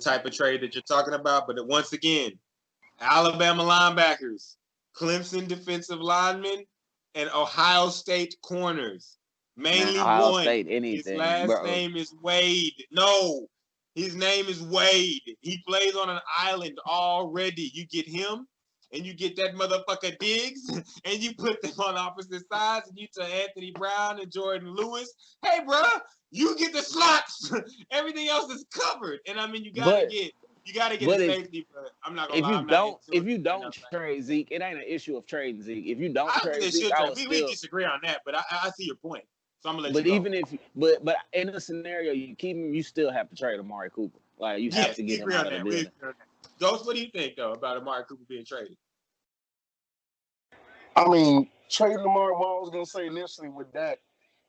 type of trade that you're talking about. But once again, Alabama linebackers, Clemson defensive linemen, and Ohio State corners. Mainly Ohio one. State, anything, his last name is Wade. No, his name is Wade. He plays on an island already. You get him, and you get that motherfucker Diggs, and you put them on opposite sides, and you tell Anthony Brown and Jordan Lewis, "Hey, bro, you get the slots. Everything else is covered." And I mean, you gotta get a safety. But I'm not gonna lie. If you don't trade Zeke, it ain't an issue of trading Zeke. If you don't trade Zeke, we disagree on that. But I see your point. So I'm gonna let but you even if, but in a scenario you keep him, you still have to trade Amari Cooper. Like, you have to get him out of the building. Ghost, what do you think though about Amari Cooper being traded? I mean, trading Amari. What I was gonna say initially with Dak,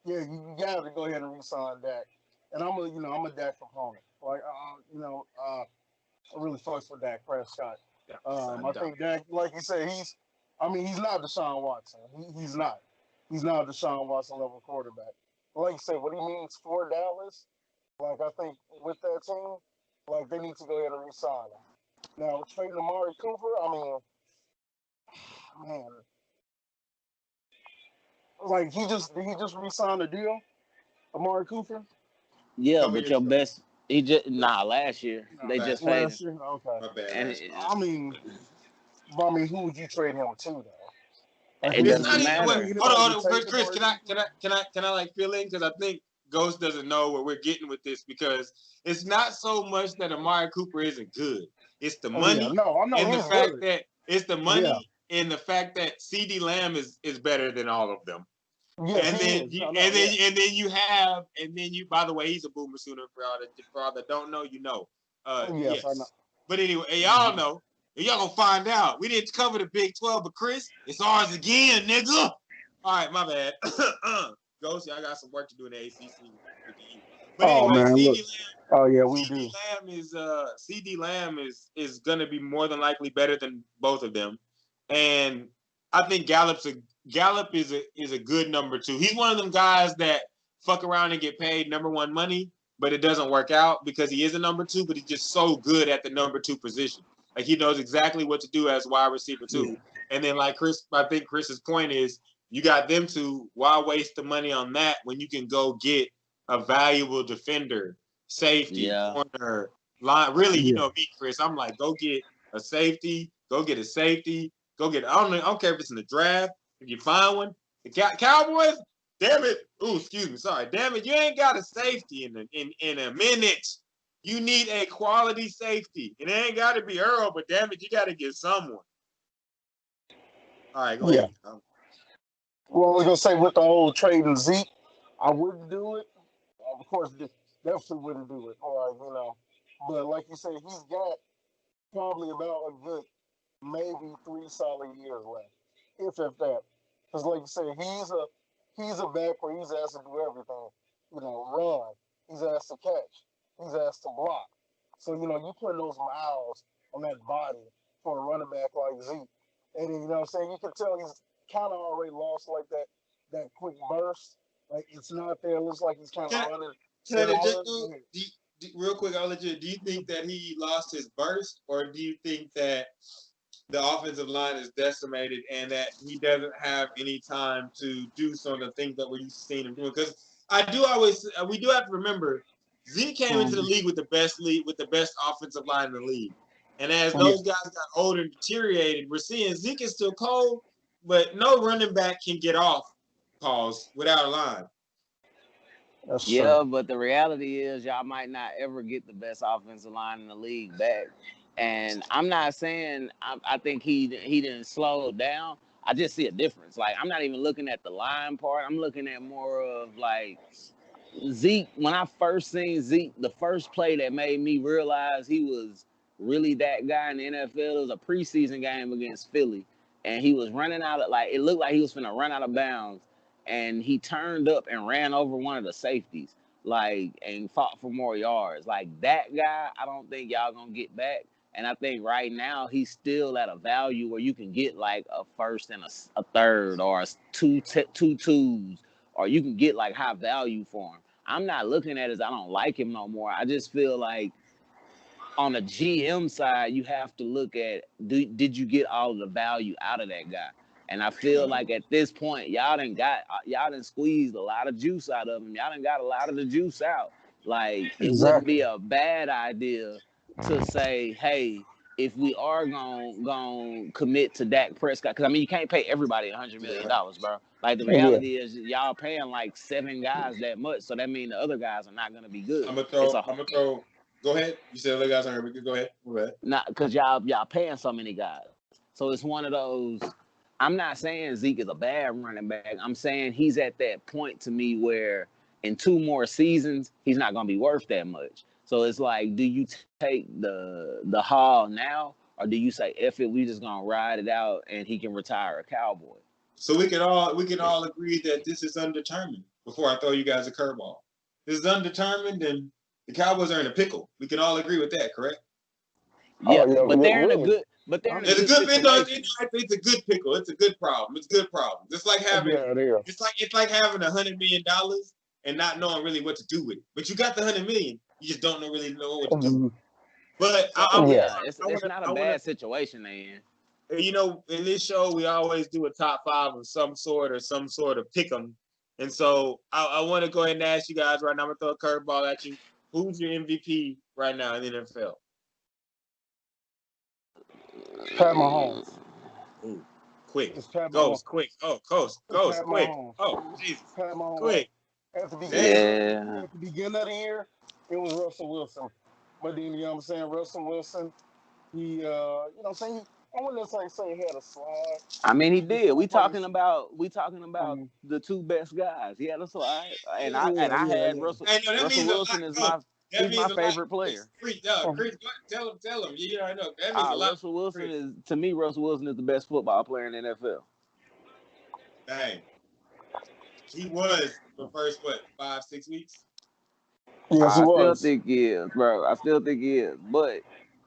yeah, you got to go ahead and re-sign Dak. And I'm a Dak proponent. Like, I really fuck with Dak Prescott. I think Dak, like you said, he's not Deshaun Watson. He's not. He's not a Deshaun Watson level quarterback. But like you said, what he means for Dallas, like, I think with that team, like, they need to go ahead and re-sign him. Now, trading Amari Cooper, I mean, man, like, he just re-signed a deal, Amari Cooper. Yeah, but your best, last year they just paid last year. Okay, my bad. And who would you trade him to though? Like, It It's doesn't not even. Wait, matter. hold on, Chris. Can I like fill in? Because I think Ghost doesn't know where we're getting with this, because it's not so much that Amari Cooper isn't good. It's the oh yeah, money no, I know and the he's fact good. that it's the Yeah, money and the fact that CD Lamb is better than all of them. yes, And he then is. you, No, no, and then yeah, and then you have and then you. By the way, he's a Boomer Sooner for all that don't know. You know, yes, I know. yes. But anyway, y'all know. And y'all gonna find out. We didn't cover the Big 12, but Chris, it's ours again, nigga. All right, my bad. Ghost, y'all got some work to do in the ACC with the East. But Oh anyway, man, look. Oh yeah, we CD do. Lamb is gonna be more than likely better than both of them, and I think Gallup is a good number two. He's one of them guys that fuck around and get paid number one money, but it doesn't work out because he is a number two, but he's just so good at the number two position. Like he knows exactly what to do as wide receiver too. Yeah. And then like Chris, I think Chris's point is you got them two. Why waste the money on that when you can go get a valuable defender, safety, Yeah. corner, line? Really, you Yeah. know me, Chris. I'm like, go get a safety, go get a safety, go get. I don't care if it's in the draft. If you find one, the Cowboys. Damn it! Ooh, excuse me. Sorry. Damn it! You ain't got a safety in a minute. You need a quality safety. It ain't got to be Earl, but damn it, you got to get someone. All right, go Yeah. ahead. Well, I was gonna say with the whole trading Zeke, I wouldn't do it. Of course, definitely wouldn't do it. Or but like you said, he's got probably about a good maybe 3 solid years left, if that. Because like you said, he's a back where he's asked to do everything. Run. He's asked to catch. He's asked to block. So you put those miles on that body for a running back like Zeke, and then, what I'm saying, you can tell he's kind of already lost like that quick burst. Like it's not there. It looks like he's kind of Can, running can in the I just mud. real quick? I'll let you. Do you think that he lost his burst, or do you think that the offensive line is decimated and that he doesn't have any time to do some of the things that we're used to seeing him doing? Because we do have to remember, Zeke came into the league with the best offensive line in the league. And as Yeah, those guys got older and deteriorated, we're seeing Zeke is still cold, but no running back can get off, pause, without a line. that's true. Yeah, but the reality is y'all might not ever get the best offensive line in the league back. And I'm not saying I think he didn't slow down. I just see a difference. Like I'm not even looking at the line part. I'm looking at more of like Zeke. When I first seen Zeke, the first play that made me realize he was really that guy in the NFL, it was a preseason game against Philly, and he was running out of it looked like he was finna run out of bounds, and he turned up and ran over one of the safeties, and fought for more yards. Like that guy, I don't think y'all gonna get back. And I think right now he's still at a value where you can get like a first and a third, or two twos, or you can get like high value for him. I'm not looking at it as I don't like him no more. I just feel like on the GM side, you have to look at did you get all of the value out of that guy? And I feel like at this point, y'all done squeezed a lot of juice out of him. Y'all done got a lot of the juice out. Like it wouldn't be Exactly. a bad idea to say, hey, if we are going commit to Dak Prescott, because I mean you can't pay everybody $100 million, bro. Like the Yeah. reality is y'all paying like 7 guys that much, so that means the other guys are not gonna be good. I'm gonna throw. Go ahead. You said other guys aren't. We could go ahead. Go ahead. Not because y'all paying so many guys. So it's one of those. I'm not saying Zeke is a bad running back. I'm saying he's at that point to me where in 2 more seasons he's not gonna be worth that much. So it's like, do you take the haul now, or do you say, F it, we just gonna ride it out and he can retire a Cowboy? So we can all agree that this is undetermined. Before I throw you guys a curveball, this is undetermined, and the Cowboys are in a pickle. We can all agree with that, correct? Yeah, Yeah, but they're in a really. good It's a good situation. it's a good pickle. It's a good problem. It's a good problem. It's like having Yeah, it is. it's like having $100 million and not knowing really what to do with it. But you got the 100 million, you just don't really know what to do. Mhm. But So Yeah. yeah, it's not a bad situation they in. In this show, we always do a top 5 of some sort or some sort of pick 'em. And so I want to go ahead and ask you guys right now. I'm going to throw a curveball at you. Who's your MVP right now in the NFL? Pat Mahomes. Ooh, Quick. It's Pat Goes Mahomes. quick. Oh, It's goes Pat quick. Mahomes. Oh, Jesus. Pat Mahomes. Quick. At the beginning, Damn. Yeah. at the beginning of the year, it was Russell Wilson. But then, you know what I'm saying? Russell Wilson, he, you know what I'm saying? I wouldn't necessarily say he had a slide. I mean, he He did. still We plays. talking about Um, the two best guys. He had a slide, and I had yeah. Russell Hey, no, that Russell means a Wilson lot. is No, that he's my means a lot. favorite player. Chris, Um, Chris, tell him. You know, I know. That means a lot. Russell Wilson Chris. is to me. Russell Wilson is the best football player in the NFL. Dang. He was the first, 5, 6 weeks? yes, it I still was. think he is, bro. I still think he is, but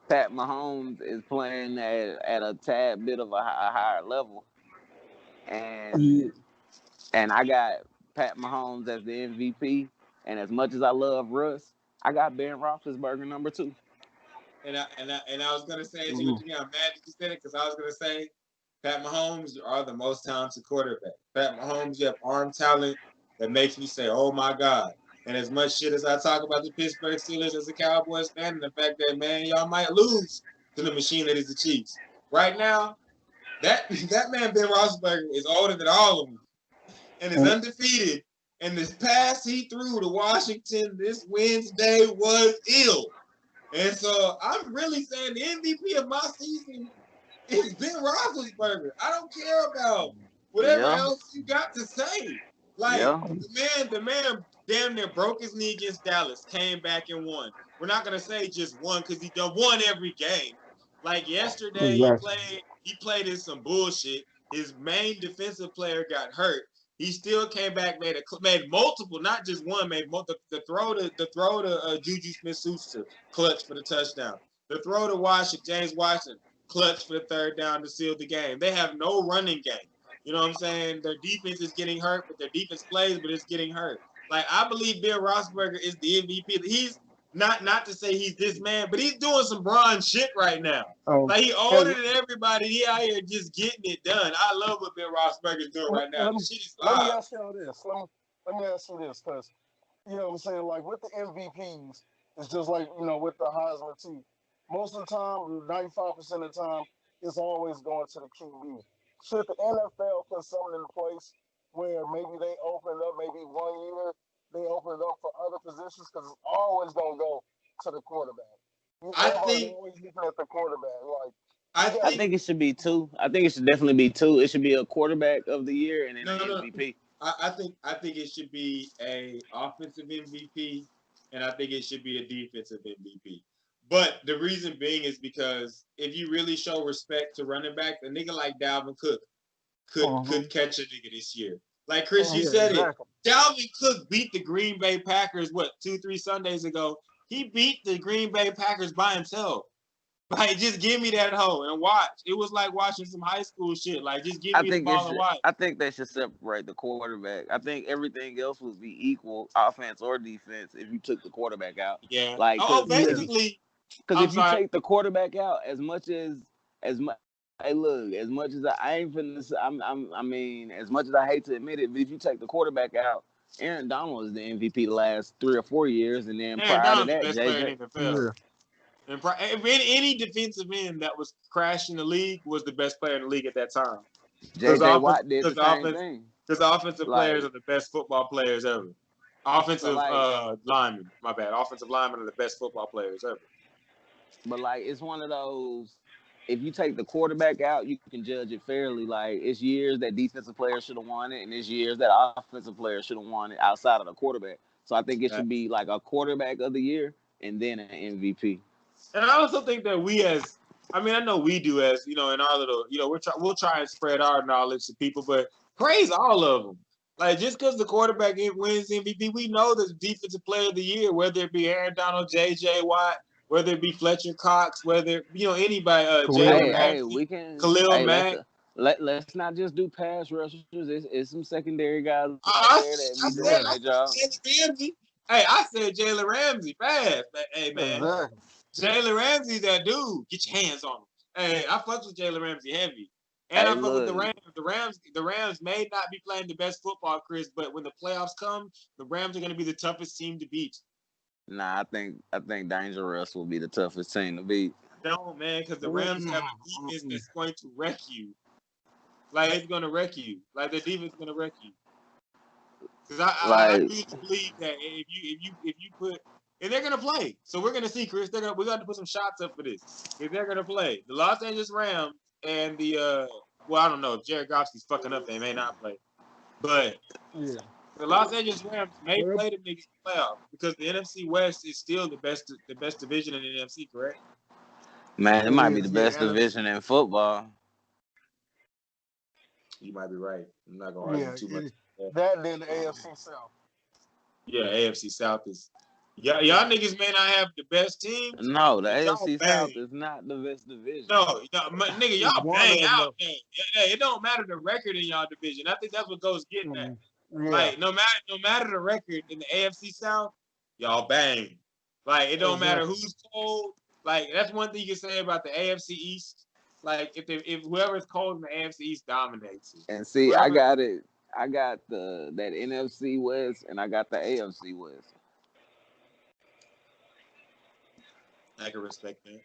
Pat Mahomes is playing at a tad bit of a higher level, Yeah. and I got Pat Mahomes as the MVP. And as much as I love Russ, I got Ben Roethlisberger number 2. And I was gonna say it to you Mhm. again. I'm mad that you said it because I was gonna say Pat Mahomes, you are the most talented quarterback. Pat Mahomes, you have arm talent that makes me say, "Oh my God." And as much shit as I talk about the Pittsburgh Steelers as a Cowboys fan, and the fact that man, y'all might lose to the machine that is the Chiefs. Right now, that that man Ben Roethlisberger is older than all of them and is undefeated. And this pass he threw to Washington this Wednesday was ill. And so I'm really saying the MVP of my season is Ben Roethlisberger. I don't care about whatever Yeah, else you got to say. Like yeah. the man damn near broke his knee against Dallas, came back and won. We're not gonna say just won because he done won every game. Like yesterday, Exactly. he played in some bullshit. His main defensive player got hurt. He still came back, made multiple, not just one, made the throw to Juju Smith-Schuster, clutch for the touchdown. The throw to James Washington, clutch for the third down to seal the game. They have no running game. You know what I'm saying? Their defense is getting hurt, but their defense plays, but it's getting hurt. Like I believe Ben Roethlisberger is the MVP. He's not to say he's this man, but he's doing some bronze shit right now. Like he older And than everybody. He out here just getting it done. I love what Ben Roethlisberger is doing right now. let The me, shit is let me live. ask y'all this. Let me ask you this, because, you know what I'm saying? Like with the MVPs, it's just like, you know, with the Heisman too. Most of the time, 95% of the time, it's always going to the QB. Should the NFL put something in place where maybe they open it up, maybe 1 year they open it up for other positions, because it's always going to go to the quarterback. I Everybody's think always looking at the quarterback. Like, I you I got think think it should be 2. I think it should definitely be 2. It should be a quarterback of the year and then no an no no. MVP. I think it should be a offensive MVP, and I think it should be a defensive MVP. But the reason being is because if you really show respect to running backs, a nigga like Dalvin Cook could catch a nigga this year. Like Chris, you yeah, said it. exactly. Dalvin Cook beat the Green Bay Packers 2-3 Sundays ago. He beat the Green Bay Packers by himself. Like, just give me that hoe and watch. It was like watching some high school shit. Like, just give me the ball and watch. I think they should separate the quarterback. I think everything else would be equal, offense or defense, if you took the quarterback out. Yeah. Like, Oh, Yeah. basically, because I'm if you sorry. take the quarterback out, as much. Hey, look. As much as I ain't finna, I mean, as much as I hate to admit it, but if you take the quarterback out, Aaron Donald is the MVP the last 3 or 4 years, and then Aaron prior to Donald's the that, best player JJ. in the NFL. Yeah. And any defensive end that was crashing the league was the best player in the league at that time. Because JJ Watt did the same offense, thing. because offensive Like, players are the best football players ever. so Offensive like, linemen, my bad. Offensive linemen are the best football players ever. but like, it's one of those. If you take the quarterback out, you can judge it fairly. Like, it's years that defensive players should have won it, and it's years that offensive players should have won it outside of the quarterback. So I think it should be like a quarterback of the year and then an MVP. And I also think that I know we do as, in our little, we'll try and spread our knowledge to people, but praise all of them. Like, just because the quarterback wins MVP, we know that the defensive player of the year, whether it be Aaron Donald, J.J. Watt, whether it be Fletcher Cox, whether, anybody, Jalen Ramsey, We can. Khalil Hey, Mack. let's not just do pass rushers. It's some secondary guys out I, there that I be said doing their job. Jalen Ramsey. Hey, I said Jalen Ramsey fast. Hey, man. Exactly. Jalen Ramsey's that dude. Get your hands on him. Hey, I fuck with Jalen Ramsey heavy. And Hey, I fuck with the look. Rams. The Rams may not be playing the best football, Chris, but when the playoffs come, the Rams are going to be the toughest team to beat. Nah, I think Dangerous will be the toughest team to beat. Don't, man, because the Rams have a defense that's going to wreck you. Like it's gonna wreck you. Like the defense is gonna wreck you. Because I Like, really believe that if you put and they're gonna play. So we're gonna see, Chris. We're gonna put some shots up for this. If they're gonna play. The Los Angeles Rams and the well, I don't know if Jared Goff's fucking up, they may not play. But Yeah. the Los Angeles Rams may Well, play them niggas in the playoff because the NFC West is still the best division in the NFC, correct? man, it it might be is, the yeah. best division in football. You might be right. I'm not gonna argue too much. That and then the AFC South. Yeah, AFC South is y'all niggas may not have the best teams, No, the but y'all AFC bang. South is not the best division. No, nigga, y'all One bang of them, out there. Yeah, it don't matter the record in y'all division. I think that's what goes getting at. Yeah. Like no matter the record in the AFC South, y'all bang. Like it don't matter who's cold. Like that's one thing you can say about the AFC East. Like if whoever's cold in the AFC East dominates it. And see, Whoever, I got it. I got that NFC West, and I got the AFC West. I can respect that.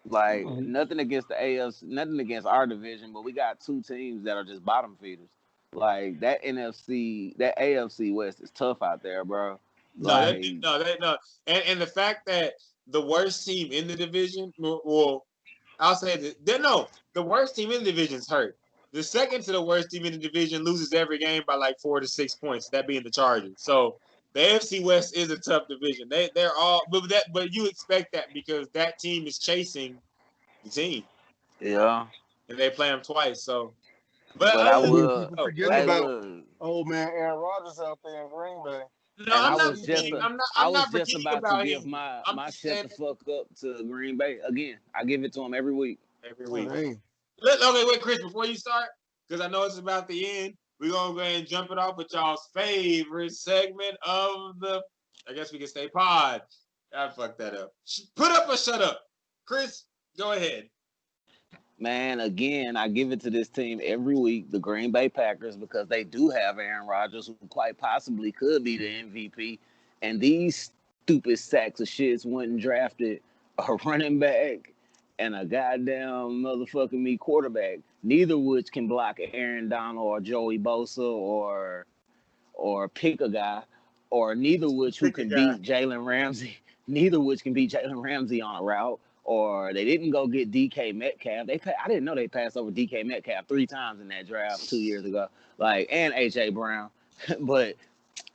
Like nothing against the AFC, nothing against our division, but we got two teams that are just bottom feeders. Like that AFC West is tough out there, bro. Like, No. And the fact that the worst team in the division, well, I'll say that the worst team in the division is hurt. The second to the worst team in the division loses every game by like 4 to 6 points. That being the Chargers. So the AFC West is a tough division. They're all, but you expect that because that team is chasing the team. yeah. And they play them twice. So, but I will. People forgetting about old man Aaron Rodgers out there in Green Bay. No, I'm not just forgetting about to give him. my shut the fuck up to Green Bay again. I give it to him every week. Every week. Okay, wait, Chris, before you start, because I know it's about the end, we're gonna go ahead and jump it off with y'all's favorite segment of the, I guess we can say pod. I fucked that up. Put up or shut up. Chris, go ahead. Man, again, I give it to this team every week, the Green Bay Packers, because they do have Aaron Rodgers, who quite possibly could be the MVP. And these stupid sacks of shits went and drafted a running back and a goddamn motherfucking me quarterback, neither of which can block Aaron Donald or Joey Bosa or pick a guy, or neither of which who can beat Jalen Ramsey, neither of which can beat Jalen Ramsey on a route. Or they didn't go get DK Metcalf. I didn't know they passed over DK Metcalf 3 times in that draft 2 years ago. Like, and AJ Brown. But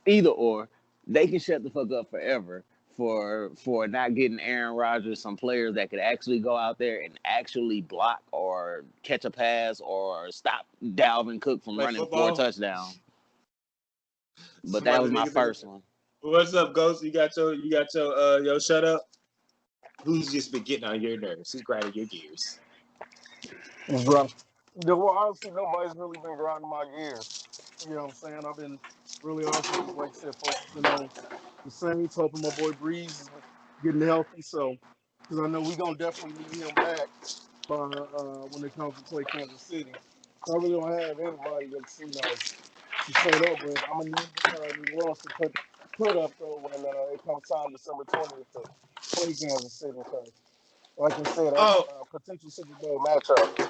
either or, they can shut the fuck up forever for not getting Aaron Rodgers some players that could actually go out there and actually block or catch a pass or stop Dalvin Cook from running football. 4 touchdowns. But that was my first one. What's up, Ghost? You got your shut up? Who's just been getting on your nerves? Who's grinding your gears? Well, honestly, nobody's really been grinding my gears. You know what I'm saying? I've been really honestly, like I said, focusing on the Saints, hoping my boy Breeze is getting healthy. So, because I know we're going to definitely need him back by, when it comes to play Kansas City. So I really don't have anybody that's, to shut up, but I'm going to need New Orleans to put up, though, when it comes time December 20th to play Kansas City. Because, like I said, that's a potential Super Bowl matchup.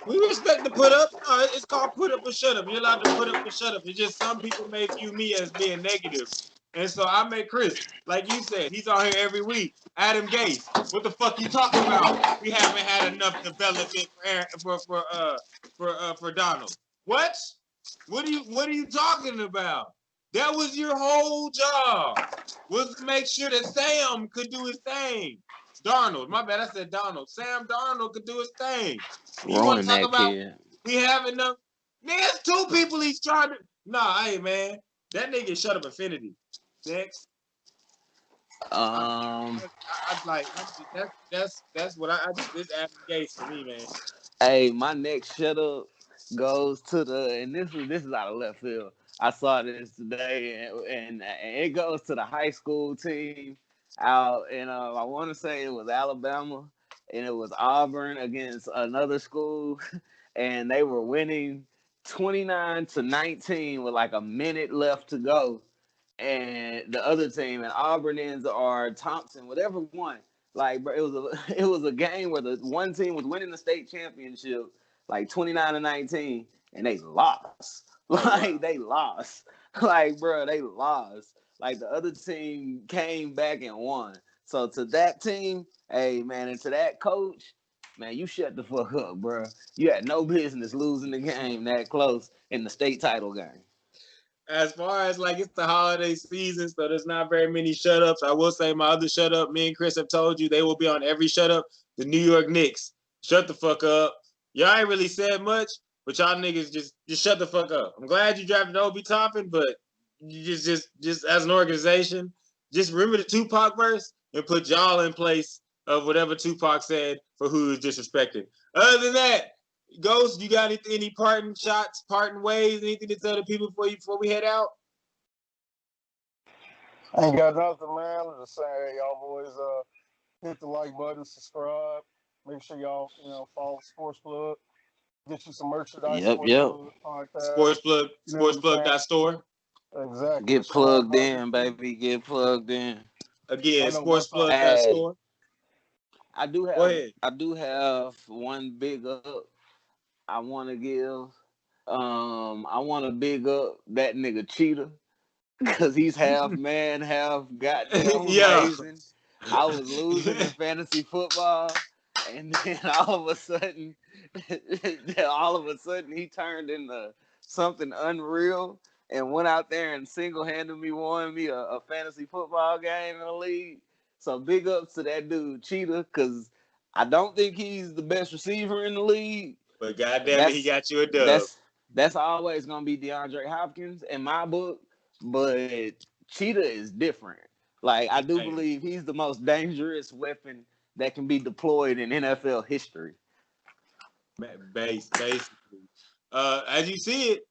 We respect the put up. No, it's called put up or shut up. You're allowed to put up or shut up. It's just some people may view me as being negative. And so I make Chris, like you said, he's on here every week. Adam Gase, what the fuck you talking about? We haven't had enough development for Donald. What? What are you talking about? That was your whole job, was to make sure that Sam could do his thing. Darnold, my bad, I said Donald. Sam Darnold could do his thing. You want to talk about kid. We have enough? There's 2 people he's trying to. Nah, hey man, that nigga shut up Infinity. Next. I like that's what I just this Adam Gase for me, man. Hey, my next shut up goes to and this is out of left field. I saw this today, and it goes to the high school team out, and I want to say it was Alabama, and it was Auburn against another school, and they were winning 29-19 with like a minute left to go, and the other team, and Auburn's or Thompson, whatever won. Like, bro, it was a game where the one team was winning the state championship, like 29-19, and they lost. Like, they lost. Like, bro, they lost. Like, the other team came back and won. So, to that team, hey, man, and to that coach, man, you shut the fuck up, bro. You had no business losing the game that close in the state title game. As far as like it's the holiday season, so there's not very many shut ups. I will say my other shut up, me and Chris have told you they will be on every shut up. The New York Knicks. Shut the fuck up. Y'all ain't really said much, but y'all niggas just shut the fuck up. I'm glad you drafted Obi Toppin, but you just as an organization, just remember the Tupac verse and put y'all in place of whatever Tupac said for who is disrespected. Other than that, Ghost, you got any parting shots, parting ways, anything to tell the people before we head out? I ain't got nothing, man. I'm just saying, hey, y'all boys, hit the like button, subscribe. Make sure y'all, follow sportsplug. Get you some merchandise. Yep. Podcast. Sportsplug.store. Exactly. Get plugged in, baby. Get plugged in. Again, sportsplug.store. I do have one big up I want to give. I want to big up that nigga Cheetah because he's half man, half goddamn amazing. I was losing in fantasy football, and then all of a sudden, he turned into something unreal and went out there and single-handedly won me a fantasy football game in the league. So big ups to that dude Cheetah, because I don't think he's the best receiver in the league. But goddamn it, he got you a dub. That's always gonna be DeAndre Hopkins in my book, but Cheetah is different. Like, I do believe he's the most dangerous weapon that can be deployed in NFL history. Basically. As you see it,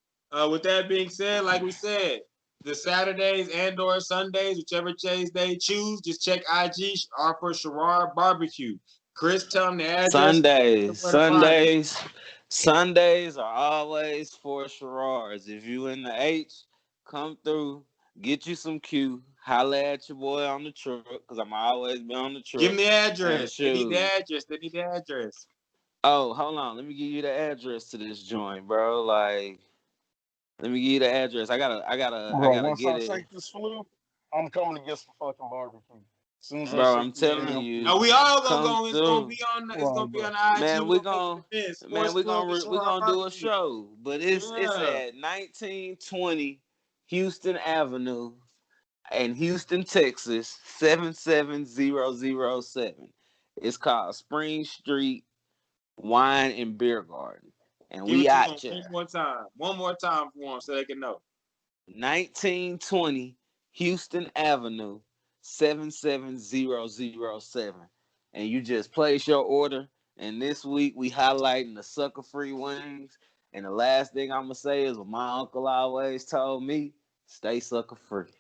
with that being said, like we said, the Saturdays and or Sundays, whichever days they choose, just check IG for Sherrard Barbecue. Chris, tell them the address. Sundays are always for Sherrards. If you in the H, come through, get you some Q, holla at your boy on the truck, because I'm always be on the truck. Give them the address. They need the address. Oh, hold on. Let me give you the address to this joint, bro. Like, let me give you the address. I gotta once get I it. take this flu, I'm coming to get some fucking barbecue. Bro, I'm telling you. Are we all gonna go? It's gonna be on the IG. Man, we're gonna do a show, but it's at 1920 Houston Avenue in Houston, Texas, 77007. It's called Spring Street Wine and Beer Garden, and we out here. One more time for them so they can know. 1920 Houston Avenue, 77007. And you just place your order. And this week we highlighting the sucker free wings. And the last thing I'm gonna say is what my uncle always told me: stay sucker free.